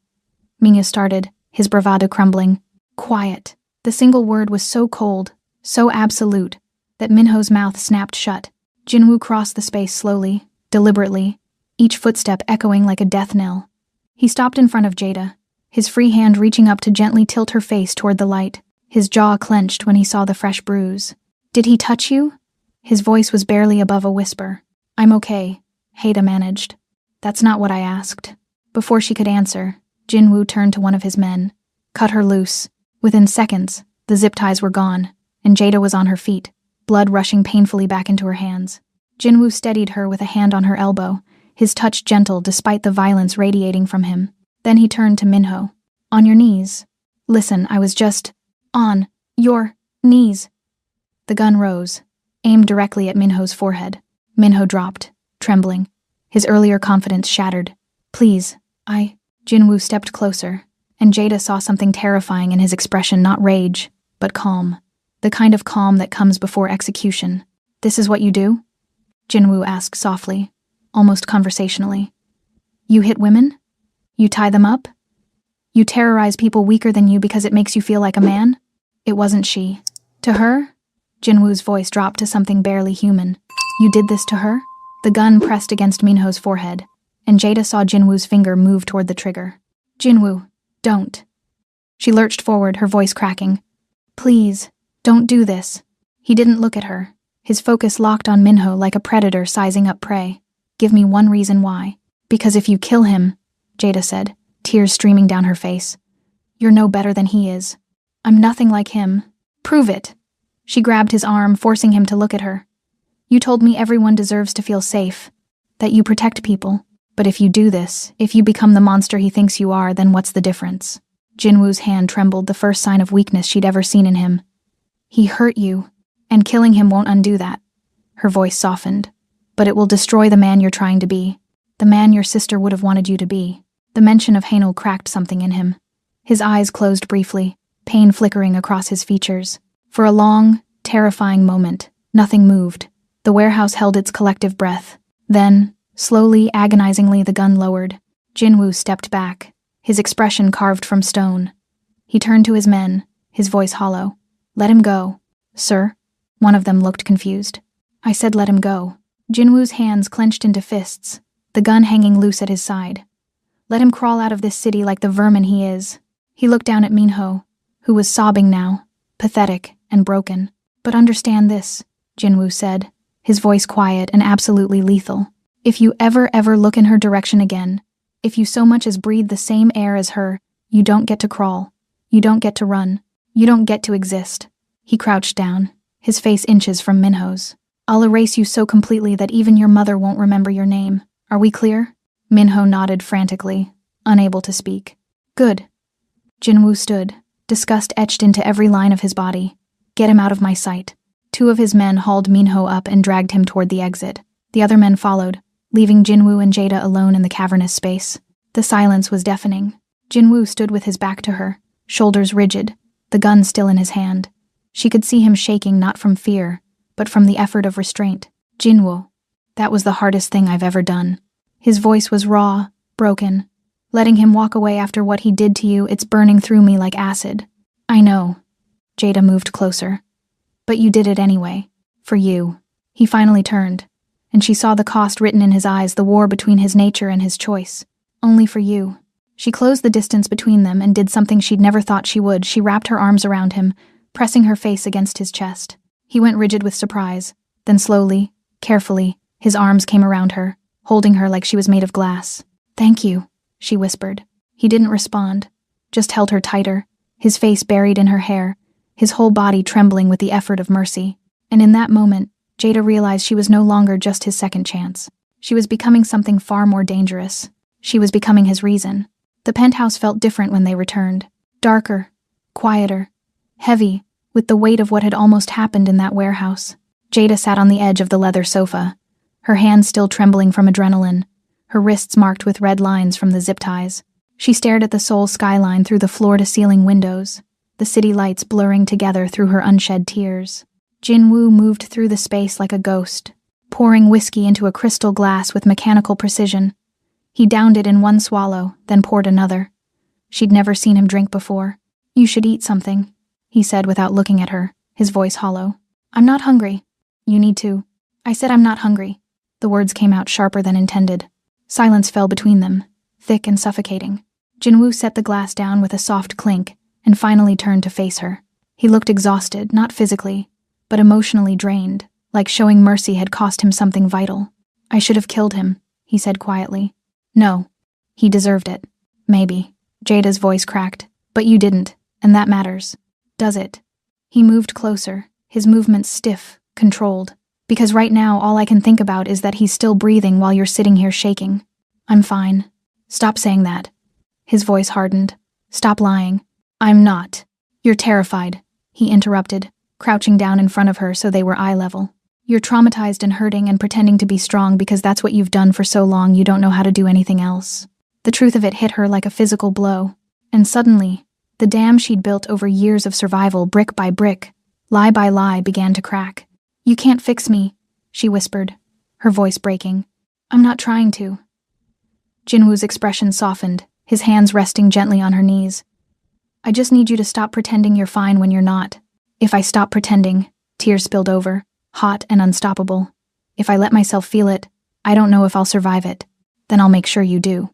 Minho started, his bravado crumbling. "Quiet." The single word was so cold, so absolute, that Minho's mouth snapped shut. Jinwoo crossed the space slowly, deliberately, each footstep echoing like a death knell. He stopped in front of Jada, his free hand reaching up to gently tilt her face toward the light. His jaw clenched when he saw the fresh bruise. "Did he touch you?" His voice was barely above a whisper. "I'm okay," Haida managed. "That's not what I asked." Before she could answer, Jinwoo turned to one of his men, cut her loose. Within seconds, the zip ties were gone, and Jada was on her feet, blood rushing painfully back into her hands. Jinwoo steadied her with a hand on her elbow, his touch gentle despite the violence radiating from him. Then he turned to Minho. "On your knees." "Listen, I was just..." "On your knees." The gun rose, aimed directly at Minho's forehead. Minho dropped, trembling, his earlier confidence shattered. "Please, Jinwoo stepped closer, and Jada saw something terrifying in his expression, not rage, but calm. The kind of calm that comes before execution. "This is what you do?" Jinwoo asked softly, almost conversationally. "You hit women? You tie them up? You terrorize people weaker than you because it makes you feel like a man?" It wasn't she. To her? Jinwoo's voice dropped to something barely human. "You did this to her?" The gun pressed against Minho's forehead, and Jada saw Jinwoo's finger move toward the trigger. "Jinwoo, don't." She lurched forward, her voice cracking. "Please, don't do this." He didn't look at her, his focus locked on Minho like a predator sizing up prey. "Give me one reason why." "Because if you kill him," Jada said, tears streaming down her face, "you're no better than he is." "I'm nothing like him." "Prove it." She grabbed his arm, forcing him to look at her. "You told me everyone deserves to feel safe, that you protect people. But if you do this, if you become the monster he thinks you are, then what's the difference?" Jinwoo's hand trembled, the first sign of weakness she'd ever seen in him. "He hurt you, and killing him won't undo that." Her voice softened. "But it will destroy the man you're trying to be, the man your sister would have wanted you to be." The mention of Hainel cracked something in him. His eyes closed briefly, pain flickering across his features. For a long, terrifying moment, nothing moved. The warehouse held its collective breath. Then, slowly, agonizingly, the gun lowered. Jinwoo stepped back, his expression carved from stone. He turned to his men, his voice hollow. "Let him go." "Sir?" One of them looked confused. "I said let him go." Jinwoo's hands clenched into fists, the gun hanging loose at his side. "Let him crawl out of this city like the vermin he is." He looked down at Minho, who was sobbing now, pathetic and broken. "But understand this," Jinwoo said, his voice quiet and absolutely lethal. "If you ever look in her direction again, if you so much as breathe the same air as her, you don't get to crawl. You don't get to run. You don't get to exist. He crouched down, his face inches from Minho's. I'll erase you so completely that even your mother won't remember your name. Are we clear? Minho nodded frantically, unable to speak. Good. Jinwoo stood, disgust etched into every line of his body. Get him out of my sight. 2 of his men hauled Minho up and dragged him toward the exit. The other men followed, leaving Jinwoo and Jada alone in the cavernous space. The silence was deafening. Jinwoo stood with his back to her, shoulders rigid, the gun still in his hand. She could see him shaking not from fear, but from the effort of restraint. Jinwoo, that was the hardest thing I've ever done. His voice was raw, broken. Letting him walk away after what he did to you, it's burning through me like acid. I know. Jada moved closer. But you did it anyway. For you. He finally turned, and she saw the cost written in his eyes, the war between his nature and his choice. Only for you. She closed the distance between them and did something she'd never thought she would. She wrapped her arms around him, pressing her face against his chest. He went rigid with surprise. Then slowly, carefully, his arms came around her, holding her like she was made of glass. Thank you, she whispered. He didn't respond, just held her tighter, his face buried in her hair, his whole body trembling with the effort of mercy. And in that moment, Jada realized she was no longer just his second chance. She was becoming something far more dangerous. She was becoming his reason. The penthouse felt different when they returned. Darker, quieter, heavy, with the weight of what had almost happened in that warehouse. Jada sat on the edge of the leather sofa, her hands still trembling from adrenaline, her wrists marked with red lines from the zip ties. She stared at the Seoul skyline through the floor-to-ceiling windows, the city lights blurring together through her unshed tears. Jinwoo moved through the space like a ghost, pouring whiskey into a crystal glass with mechanical precision. He downed it in one swallow, then poured another. She'd never seen him drink before. You should eat something, he said without looking at her, his voice hollow. I'm not hungry. You need to. I said I'm not hungry. The words came out sharper than intended. Silence fell between them, thick and suffocating. Jinwoo set the glass down with a soft clink and finally turned to face her. He looked exhausted, not physically, but emotionally drained, like showing mercy had cost him something vital. I should have killed him, he said quietly. No. He deserved it. Maybe. Jada's voice cracked. But you didn't, and that matters. Does it? He moved closer, his movements stiff, controlled. Because right now all I can think about is that he's still breathing while you're sitting here shaking. I'm fine. Stop saying that. His voice hardened. Stop lying. I'm not. You're terrified, he interrupted, crouching down in front of her so they were eye level. You're traumatized and hurting and pretending to be strong because that's what you've done for so long you don't know how to do anything else. The truth of it hit her like a physical blow. And suddenly, the dam she'd built over years of survival, brick by brick, lie by lie, began to crack. You can't fix me, she whispered, her voice breaking. I'm not trying to. Jinwoo's expression softened, his hands resting gently on her knees. I just need you to stop pretending you're fine when you're not. If I stop pretending, tears spilled over, hot and unstoppable. If I let myself feel it, I don't know if I'll survive it. Then I'll make sure you do.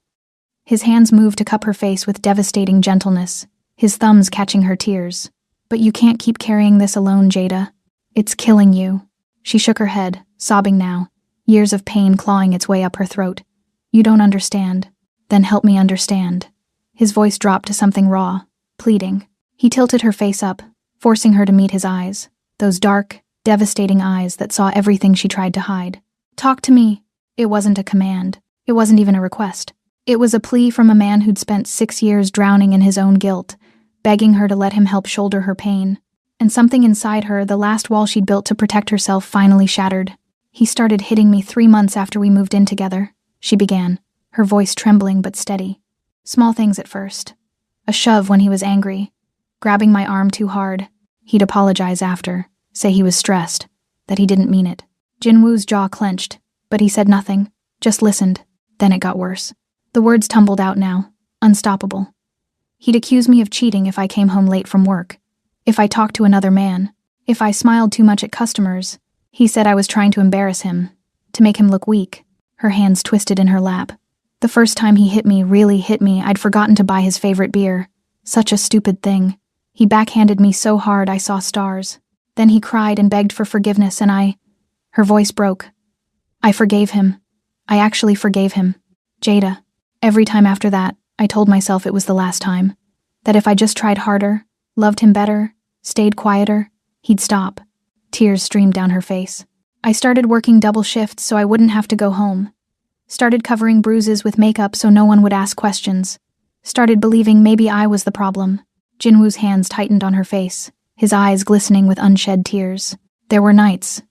His hands moved to cup her face with devastating gentleness, his thumbs catching her tears. But you can't keep carrying this alone, Jada. It's killing you. She shook her head, sobbing now, years of pain clawing its way up her throat. You don't understand. Then help me understand. His voice dropped to something raw, pleading. He tilted her face up, forcing her to meet his eyes, those dark, devastating eyes that saw everything she tried to hide. Talk to me. It wasn't a command. It wasn't even a request. It was a plea from a man who'd spent 6 years drowning in his own guilt, begging her to let him help shoulder her pain. And something inside her, the last wall she'd built to protect herself, finally shattered. He started hitting me 3 months after we moved in together, she began, her voice trembling but steady. Small things at first. A shove when he was angry, grabbing my arm too hard. He'd apologize after, say he was stressed, that he didn't mean it. Jinwoo's jaw clenched, but he said nothing, just listened. Then it got worse. The words tumbled out now, unstoppable. He'd accuse me of cheating if I came home late from work, if I talked to another man, if I smiled too much at customers. He said I was trying to embarrass him, to make him look weak. Her hands twisted in her lap. The first time he hit me, really hit me, I'd forgotten to buy his favorite beer. Such a stupid thing. He backhanded me so hard I saw stars. Then he cried and begged for forgiveness and Her voice broke. I forgave him. I actually forgave him. Jada. Every time after that, I told myself it was the last time. That if I just tried harder, loved him better, stayed quieter, he'd stop. Tears streamed down her face. I started working double shifts so I wouldn't have to go home. Started covering bruises with makeup so no one would ask questions. Started believing maybe I was the problem. Jinwoo's hands tightened on her face, his eyes glistening with unshed tears. There were nights,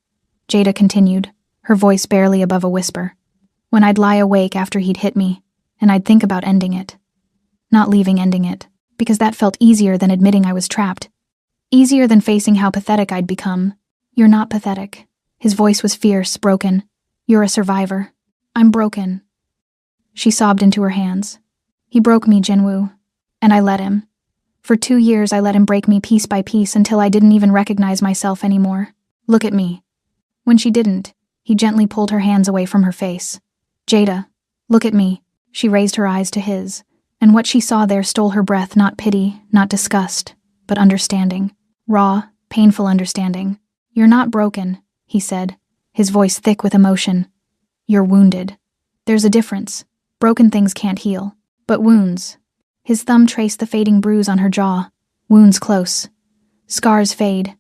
Jada continued, her voice barely above a whisper, when I'd lie awake after he'd hit me, and I'd think about ending it. Not leaving ending it, because that felt easier than admitting I was trapped. Easier than facing how pathetic I'd become. You're not pathetic. His voice was fierce, broken. You're a survivor. I'm broken. She sobbed into her hands. He broke me, Jinwoo. And I let him. For 2 years I let him break me piece by piece until I didn't even recognize myself anymore. Look at me. When she didn't, he gently pulled her hands away from her face. Jada, look at me. She raised her eyes to his, and what she saw there stole her breath, not pity, not disgust, but understanding. Raw, painful understanding. You're not broken, he said, his voice thick with emotion. You're wounded. There's a difference. Broken things can't heal. But wounds. His thumb traced the fading bruise on her jaw. Wounds close. Scars fade.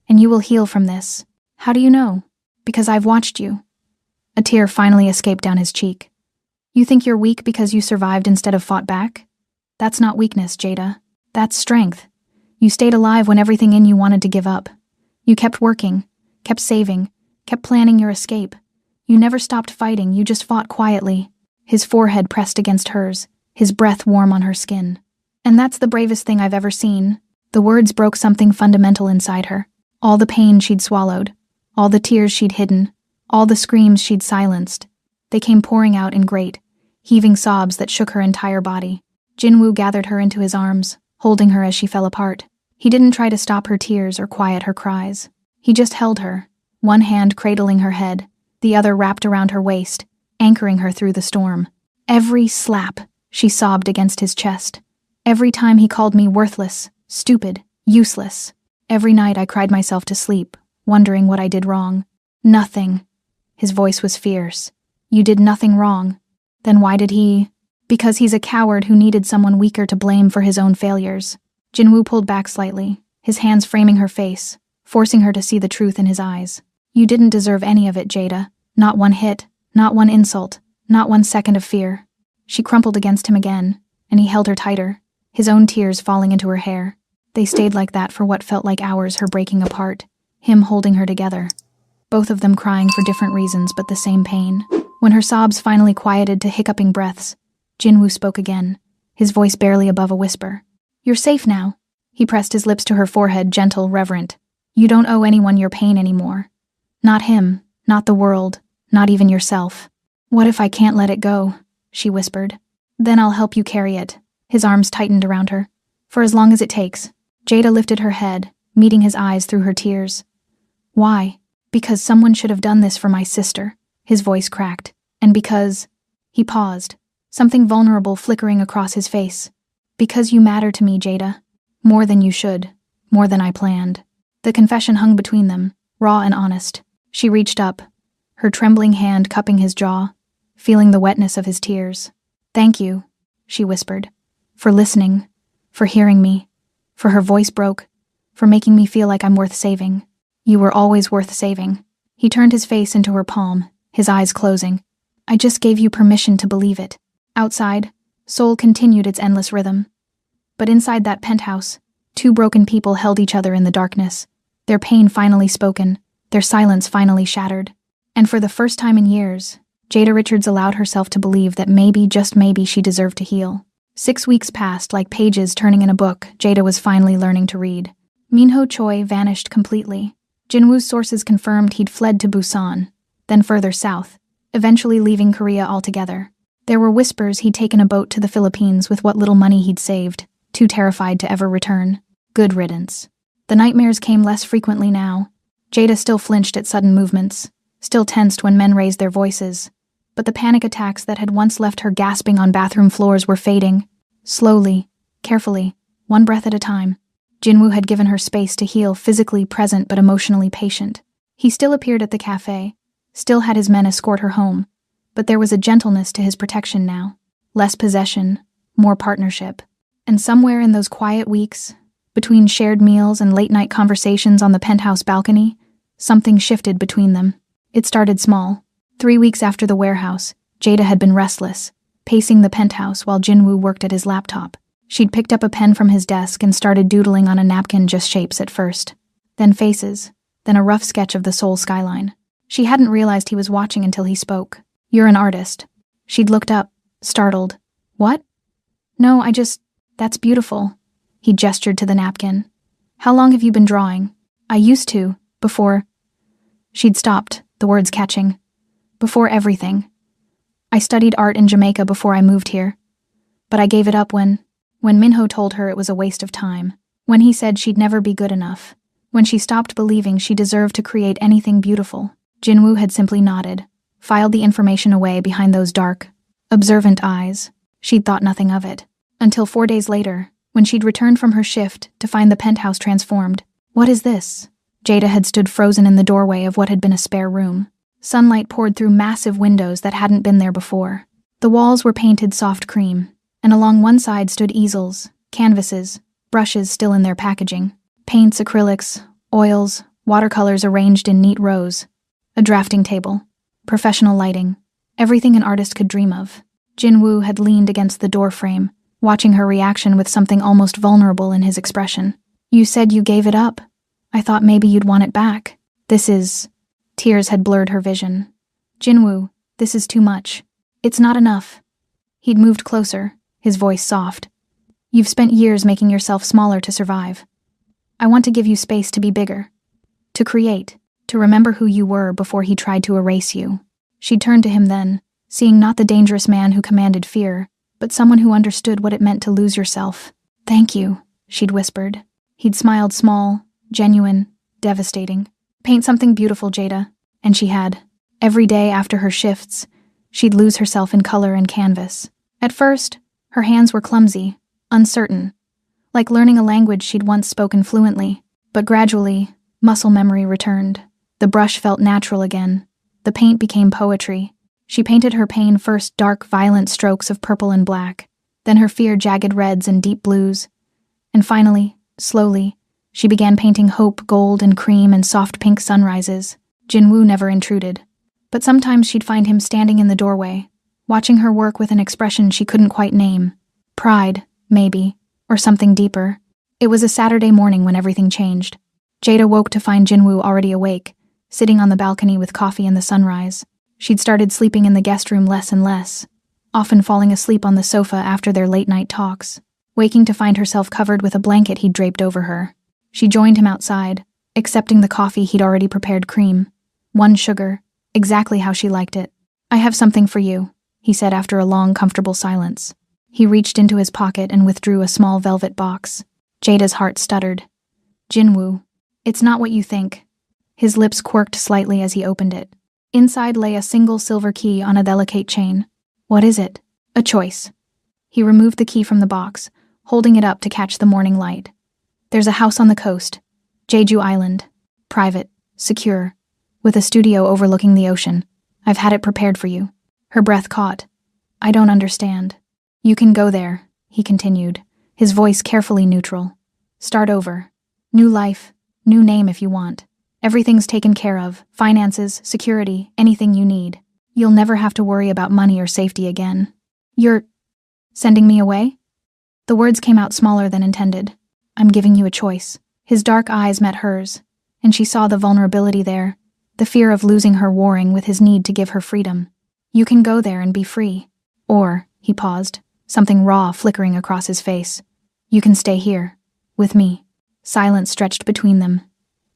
And you will heal from this. How do you know? Because I've watched you. A tear finally escaped down his cheek. You think you're weak because you survived instead of fought back? That's not weakness, Jada. That's strength. You stayed alive when everything in you wanted to give up. You kept working, kept saving, kept planning your escape. You never stopped fighting, you just fought quietly. His forehead pressed against hers, his breath warm on her skin. And that's the bravest thing I've ever seen. The words broke something fundamental inside her. All the pain she'd swallowed, all the tears she'd hidden, all the screams she'd silenced. They came pouring out in great, heaving sobs that shook her entire body. Jinwoo gathered her into his arms, holding her as she fell apart. He didn't try to stop her tears or quiet her cries. He just held her, one hand cradling her head, the other wrapped around her waist, anchoring her through the storm. Every slap, she sobbed against his chest. Every time he called me worthless, stupid, useless. Every night I cried myself to sleep, wondering what I did wrong. Nothing. His voice was fierce. You did nothing wrong. Then why did he? Because he's a coward who needed someone weaker to blame for his own failures. Jinwoo pulled back slightly, his hands framing her face, forcing her to see the truth in his eyes. You didn't deserve any of it, Jada. Not one hit, not one insult, not 1 second of fear. She crumpled against him again, and he held her tighter, his own tears falling into her hair. They stayed like that for what felt like hours, her breaking apart, him holding her together. Both of them crying for different reasons but the same pain. When her sobs finally quieted to hiccuping breaths, Jinwoo spoke again, his voice barely above a whisper. You're safe now. He pressed his lips to her forehead, gentle, reverent. You don't owe anyone your pain anymore. Not him, not the world, not even yourself. What if I can't let it go? She whispered. Then I'll help you carry it. His arms tightened around her. For as long as it takes. Jada lifted her head, meeting his eyes through her tears. Why? Because someone should have done this for my sister. His voice cracked. And because... He paused, something vulnerable flickering across his face. Because you matter to me, Jada. More than you should. More than I planned. The confession hung between them, raw and honest. She reached up, her trembling hand cupping his jaw, feeling the wetness of his tears. Thank you, she whispered, for listening, for hearing me, for her voice broke, for making me feel like I'm worth saving. You were always worth saving. He turned his face into her palm, his eyes closing. I just gave you permission to believe it. Outside, Seoul continued its endless rhythm. But inside that penthouse, 2 broken people held each other in the darkness, their pain finally spoken, their silence finally shattered. And for the first time in years, Jada Richards allowed herself to believe that maybe, just maybe, she deserved to heal. 6 weeks passed like pages turning in a book Jada was finally learning to read. Minho Choi vanished completely. Jinwoo's sources confirmed he'd fled to Busan, then further south, eventually leaving Korea altogether. There were whispers he'd taken a boat to the Philippines with what little money he'd saved, too terrified to ever return. Good riddance. The nightmares came less frequently now. Jada still flinched at sudden movements, still tensed when men raised their voices. But the panic attacks that had once left her gasping on bathroom floors were fading. Slowly, carefully, 1 breath at a time. Jinwoo had given her space to heal, physically present but emotionally patient. He still appeared at the cafe, still had his men escort her home, but there was a gentleness to his protection now. Less possession, more partnership. And somewhere in those quiet weeks, between shared meals and late-night conversations on the penthouse balcony, something shifted between them. It started small. 3 weeks after the warehouse, Jada had been restless, pacing the penthouse while Jinwoo worked at his laptop. She'd picked up a pen from his desk and started doodling on a napkin, just shapes at first. Then faces, then a rough sketch of the Seoul skyline. She hadn't realized he was watching until he spoke. "You're an artist." She'd looked up, startled. "What?" "No, that's beautiful." He gestured to the napkin. "How long have you been drawing?" "I used to, before." She'd stopped, the words catching. "Before everything. I studied art in Jamaica before I moved here. But I gave it up when Minho told her it was a waste of time. When he said she'd never be good enough. When she stopped believing she deserved to create anything beautiful." Jinwoo had simply nodded, filed the information away behind those dark, observant eyes. She'd thought nothing of it. Until 4 days later, when she'd returned from her shift to find the penthouse transformed. "What is this?" Jada had stood frozen in the doorway of what had been a spare room. Sunlight poured through massive windows that hadn't been there before. The walls were painted soft cream, and along one side stood easels, canvases, brushes still in their packaging, paints, acrylics, oils, watercolors arranged in neat rows, a drafting table, professional lighting, everything an artist could dream of. Jinwoo had leaned against the door frame, watching her reaction with something almost vulnerable in his expression. "You said you gave it up. I thought maybe you'd want it back." Tears had blurred her vision. "Jinwoo, this is too much. It's not enough." He'd moved closer, his voice soft. "You've spent years making yourself smaller to survive. I want to give you space to be bigger. To create, to remember who you were before he tried to erase you." She turned to him then, seeing not the dangerous man who commanded fear, but someone who understood what it meant to lose yourself. "Thank you," she'd whispered. He'd smiled, small, genuine, devastating. "Paint something beautiful, Jada." And she had. Every day after her shifts, she'd lose herself in color and canvas. At first, her hands were clumsy, uncertain, like learning a language she'd once spoken fluently. But gradually, muscle memory returned. The brush felt natural again. The paint became poetry. She painted her pain first dark, violent strokes of purple and black, then her fear jagged reds and deep blues. And finally, slowly, she began painting hope, gold and cream, and soft pink sunrises. Jinwoo never intruded. But sometimes she'd find him standing in the doorway, watching her work with an expression she couldn't quite name. Pride, maybe, or something deeper. It was a Saturday morning when everything changed. Jada woke to find Jinwoo already awake, sitting on the balcony with coffee in the sunrise. She'd started sleeping in the guest room less and less, often falling asleep on the sofa after their late-night talks, waking to find herself covered with a blanket he'd draped over her. She joined him outside, accepting the coffee he'd already prepared, cream. 1 sugar, exactly how she liked it. "I have something for you," he said after a long, comfortable silence. He reached into his pocket and withdrew a small velvet box. Jada's heart stuttered. "Jinwoo, it's not what you think." His lips quirked slightly as he opened it. Inside lay a single silver key on a delicate chain. "What is it?" "A choice." He removed the key from the box, holding it up to catch the morning light. "There's a house on the coast, Jeju Island. Private, secure, with a studio overlooking the ocean. I've had it prepared for you." Her breath caught. "I don't understand." "You can go there," he continued, his voice carefully neutral. "Start over. New life, new name if you want. Everything's taken care of, finances, security, anything you need. You'll never have to worry about money or safety again." "You're sending me away?" The words came out smaller than intended. "I'm giving you a choice." His dark eyes met hers, and she saw the vulnerability there, the fear of losing her warring with his need to give her freedom. "You can go there and be free. Or," he paused, something raw flickering across his face, "you can stay here, with me." Silence stretched between them,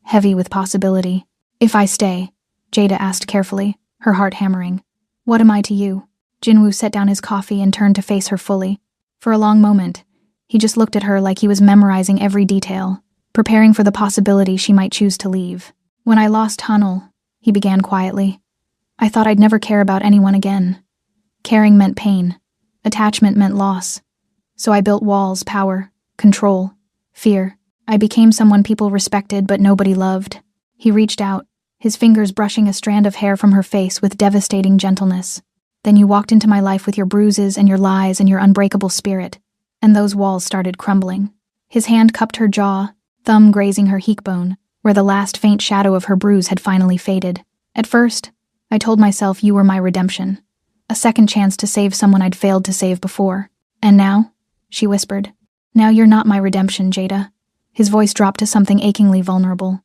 heavy with possibility. "If I stay," Jada asked carefully, her heart hammering, "what am I to you?" Jinwoo set down his coffee and turned to face her fully. For a long moment, he just looked at her like he was memorizing every detail, preparing for the possibility she might choose to leave. "When I lost Hanul," he began quietly, "I thought I'd never care about anyone again. Caring meant pain. Attachment meant loss. So I built walls, power, control, fear. I became someone people respected but nobody loved." He reached out, his fingers brushing a strand of hair from her face with devastating gentleness. "Then you walked into my life with your bruises and your lies and your unbreakable spirit. and those walls started crumbling. His hand cupped her jaw, thumb grazing her cheekbone, where the last faint shadow of her bruise had finally faded. At first, I told myself you were my redemption, a second chance to save someone I'd failed to save before. And now, she whispered, now you're not my redemption, Jada. His voice dropped to something achingly vulnerable.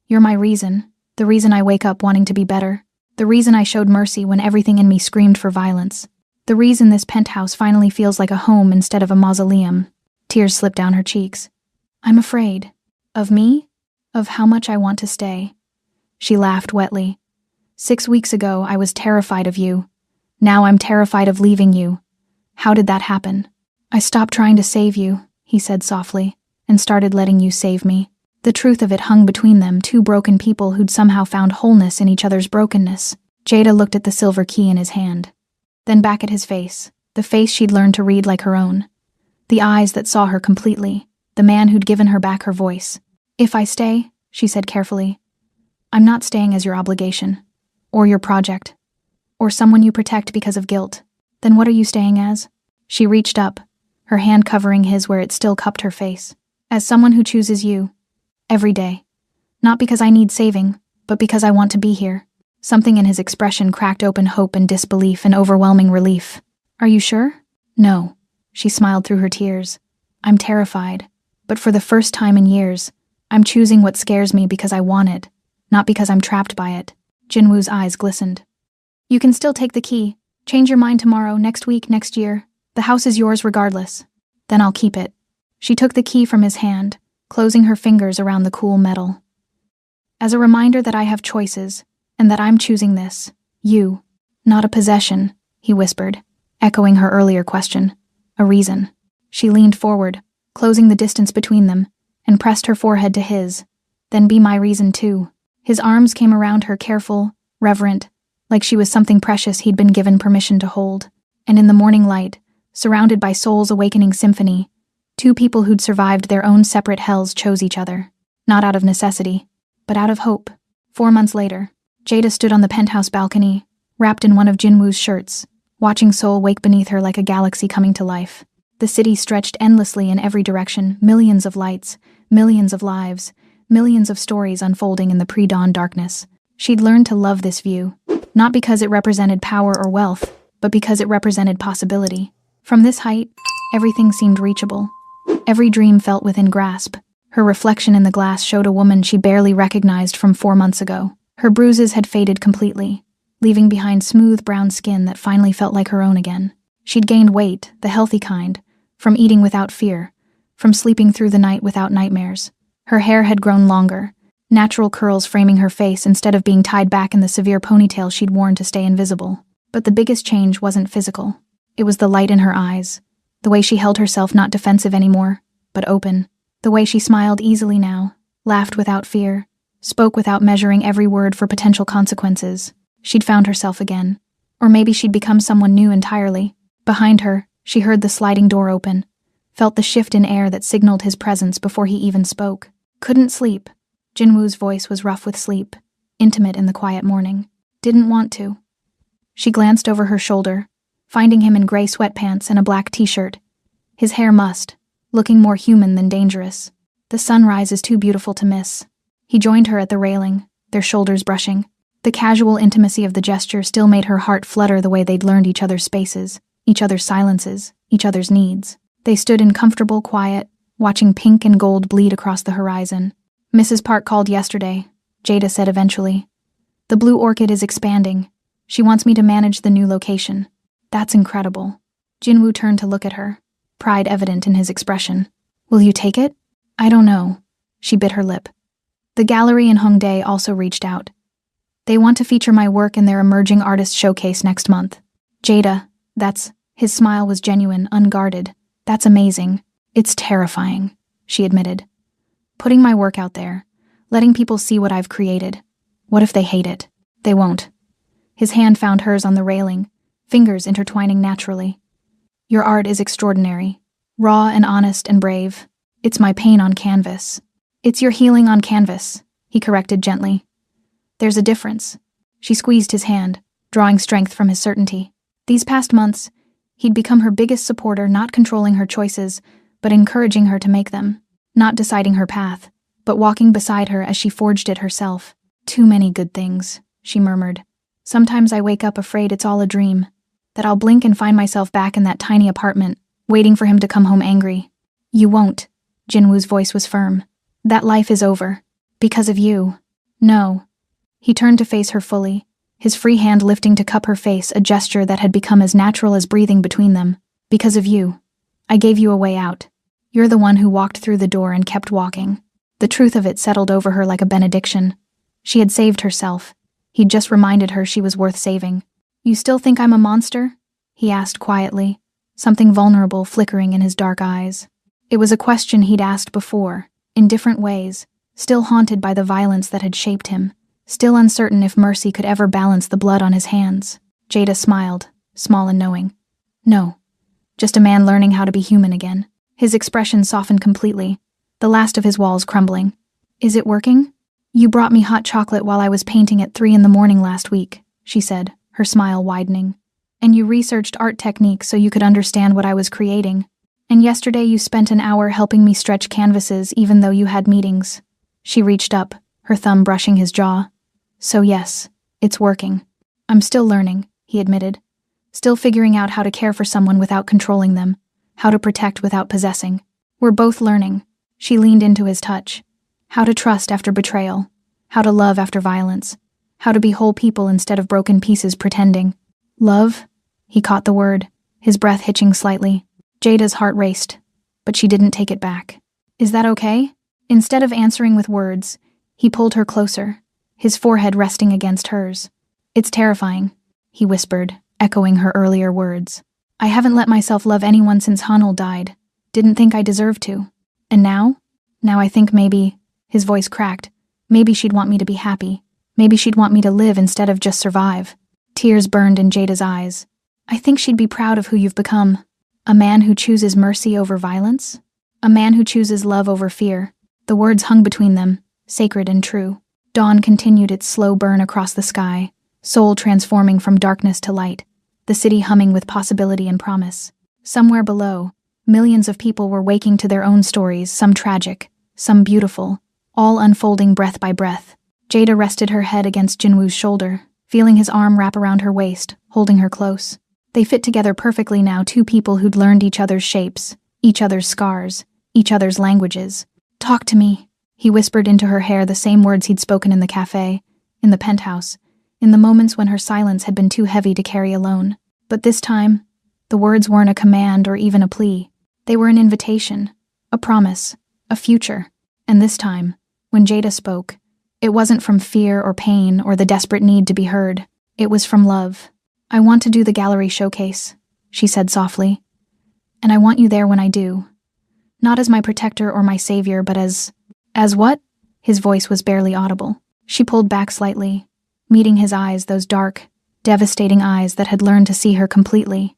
You're my reason, the reason I wake up wanting to be better, the reason I showed mercy when everything in me screamed for violence, the reason this penthouse finally feels like a home instead of a mausoleum. Tears slipped down her cheeks. I'm afraid. Of me? Of how much I want to stay. She laughed wetly. 6 weeks ago, I was terrified of you. Now I'm terrified of leaving you. How did that happen? I stopped trying to save you, he said softly, and started letting you save me. The truth of it hung between them, two broken people who'd somehow found wholeness in each other's brokenness. Jada looked at the silver key in his hand, then back at his face, the face she'd learned to read like her own. The eyes that saw her completely, the man who'd given her back her voice. If I stay, she said carefully, I'm not staying as your obligation, or your project, or someone you protect because of guilt. Then what are you staying as? She reached up, her hand covering his where it still cupped her face. As someone who chooses you, every day. Not because I need saving, but because I want to be here. Something in his expression cracked open hope and disbelief and overwhelming relief. Are you sure? No. She smiled through her tears. I'm terrified, but for the first time in years, I'm choosing what scares me because I want it, not because I'm trapped by it. Jinwoo's eyes glistened. You can still take the key. Change your mind tomorrow, next week, next year. The house is yours regardless. Then I'll keep it. She took the key from his hand, closing her fingers around the cool metal. As a reminder that I have choices, and that I'm choosing this, you, not a possession, he whispered, echoing her earlier question. A reason. She leaned forward, closing the distance between them, and pressed her forehead to his. Then be my reason too. His arms came around her, careful, reverent, like she was something precious he'd been given permission to hold. And in the morning light, surrounded by soul's awakening symphony, two people who'd survived their own separate hells chose each other. Not out of necessity, but out of hope. 4 months later, Jada stood on the penthouse balcony, wrapped in one of Jinwoo's shirts, watching Seoul wake beneath her like a galaxy coming to life. The city stretched endlessly in every direction, millions of lights, millions of lives, millions of stories unfolding in the pre-dawn darkness. She'd learned to love this view, not because it represented power or wealth, but because it represented possibility. From this height, everything seemed reachable. Every dream felt within grasp. Her reflection in the glass showed a woman she barely recognized from 4 months ago. Her bruises had faded completely, leaving behind smooth brown skin that finally felt like her own again. She'd gained weight, the healthy kind, from eating without fear, from sleeping through the night without nightmares. Her hair had grown longer, natural curls framing her face instead of being tied back in the severe ponytail she'd worn to stay invisible. But the biggest change wasn't physical. It was the light in her eyes, the way she held herself not defensive anymore, but open, the way she smiled easily now, laughed without fear, spoke without measuring every word for potential consequences. She'd found herself again. Or maybe she'd become someone new entirely. Behind her, she heard the sliding door open, felt the shift in air that signaled his presence before he even spoke. Couldn't sleep. Jinwoo's voice was rough with sleep, intimate in the quiet morning. Didn't want to. She glanced over her shoulder, finding him in gray sweatpants and a black t-shirt. His hair mussed, looking more human than dangerous. The sunrise is too beautiful to miss. He joined her at the railing, their shoulders brushing. The casual intimacy of the gesture still made her heart flutter the way they'd learned each other's spaces, each other's silences, each other's needs. They stood in comfortable quiet, watching pink and gold bleed across the horizon. Mrs. Park called yesterday, Jada said eventually. The Blue Orchid is expanding. She wants me to manage the new location. That's incredible. Jinwoo turned to look at her, pride evident in his expression. Will you take it? I don't know. She bit her lip. The gallery in Hongdae also reached out. They want to feature my work in their emerging artist showcase next month. Jada, his smile was genuine, unguarded. That's amazing. It's terrifying, she admitted. Putting my work out there, letting people see what I've created. What if they hate it? They won't. His hand found hers on the railing, fingers intertwining naturally. Your art is extraordinary, raw and honest and brave. It's my pain on canvas. It's your healing on canvas, he corrected gently. There's a difference. She squeezed his hand, drawing strength from his certainty. These past months, He'd become her biggest supporter, not controlling her choices, but encouraging her to make them. Not deciding her path, but walking beside her as she forged it herself. Too many good things, she murmured. Sometimes I wake up afraid it's all a dream, that I'll blink and find myself back in that tiny apartment, waiting for him to come home angry. You won't. Jinwoo's voice was firm. That life is over. Because of you. No. He turned to face her fully, his free hand lifting to cup her face, a gesture that had become as natural as breathing between them. Because of you. I gave you a way out. You're the one who walked through the door and kept walking. The truth of it settled over her like a benediction. She had saved herself. He'd just reminded her she was worth saving. You still think I'm a monster? He asked quietly, something vulnerable flickering in his dark eyes. It was a question he'd asked before, in different ways, still haunted by the violence that had shaped him. Still uncertain if mercy could ever balance the blood on his hands. Jada smiled, small and knowing. No. Just a man learning how to be human again. His expression softened completely, the last of his walls crumbling. Is it working? You brought me hot chocolate while I was painting at 3 a.m. last week, she said, her smile widening. And you researched art techniques so you could understand what I was creating. And yesterday you spent an hour helping me stretch canvases even though you had meetings. She reached up, her thumb brushing his jaw. So yes, it's working. I'm still learning, he admitted. Still figuring out how to care for someone without controlling them, how to protect without possessing. We're both learning. She leaned into his touch. How to trust after betrayal. How to love after violence. How to be whole people instead of broken pieces pretending. Love? He caught the word, his breath hitching slightly. Jada's heart raced, but she didn't take it back. Is that okay? Instead of answering with words, he pulled her closer, his forehead resting against hers. It's terrifying, he whispered, echoing her earlier words. I haven't let myself love anyone since Hanul died. Didn't think I deserved to. And now? Now I think maybe, his voice cracked, maybe she'd want me to be happy. Maybe she'd want me to live instead of just survive. Tears burned in Jada's eyes. I think she'd be proud of who you've become. A man who chooses mercy over violence? A man who chooses love over fear. The words hung between them, sacred and true. Dawn continued its slow burn across the sky, soul transforming from darkness to light, the city humming with possibility and promise. Somewhere below, millions of people were waking to their own stories, some tragic, some beautiful, all unfolding breath by breath. Jada rested her head against Jinwoo's shoulder, feeling his arm wrap around her waist, holding her close. They fit together perfectly now, two people who'd learned each other's shapes, each other's scars, each other's languages. Talk to me, he whispered into her hair, the same words he'd spoken in the cafe, in the penthouse, in the moments when her silence had been too heavy to carry alone. But this time, the words weren't a command or even a plea. They were an invitation, a promise, a future. And this time, when Jada spoke, it wasn't from fear or pain or the desperate need to be heard. It was from love. I want to do the gallery showcase, she said softly. And I want you there when I do. Not as my protector or my savior, but as what? His voice was barely audible. She pulled back slightly, meeting his eyes, those dark, devastating eyes that had learned to see her completely.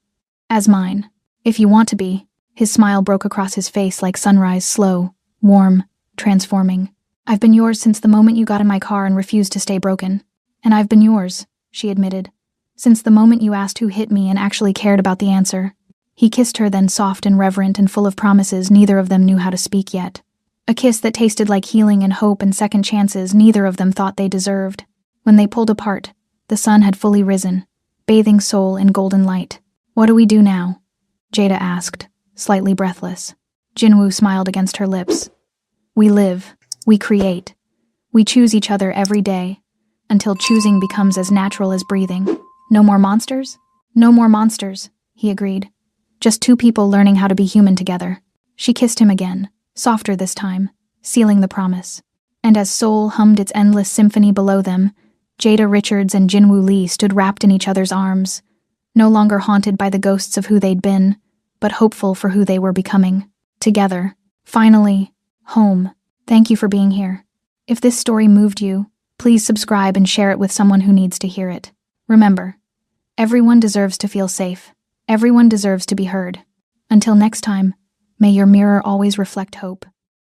As mine. If you want to be. His smile broke across his face like sunrise, slow, warm, transforming. I've been yours since the moment you got in my car and refused to stay broken. And I've been yours, she admitted, since the moment you asked who hit me and actually cared about the answer. He kissed her then, soft and reverent and full of promises neither of them knew how to speak yet. A kiss that tasted like healing and hope and second chances neither of them thought they deserved. When they pulled apart, the sun had fully risen, bathing soul in golden light. What do we do now? Jada asked, slightly breathless. Jinwoo smiled against her lips. We live. We create. We choose each other every day, until choosing becomes as natural as breathing. No more monsters? No more monsters, he agreed. Just two people learning how to be human together. She kissed him again, softer this time, sealing the promise. And as soul hummed its endless symphony below them, Jada Richards and Jinwoo Lee stood wrapped in each other's arms, no longer haunted by the ghosts of who they'd been, but hopeful for who they were becoming. Together. Finally. Home. Thank you for being here. If this story moved you, please subscribe and share it with someone who needs to hear it. Remember, everyone deserves to feel safe. Everyone deserves to be heard. Until next time, may your mirror always reflect hope.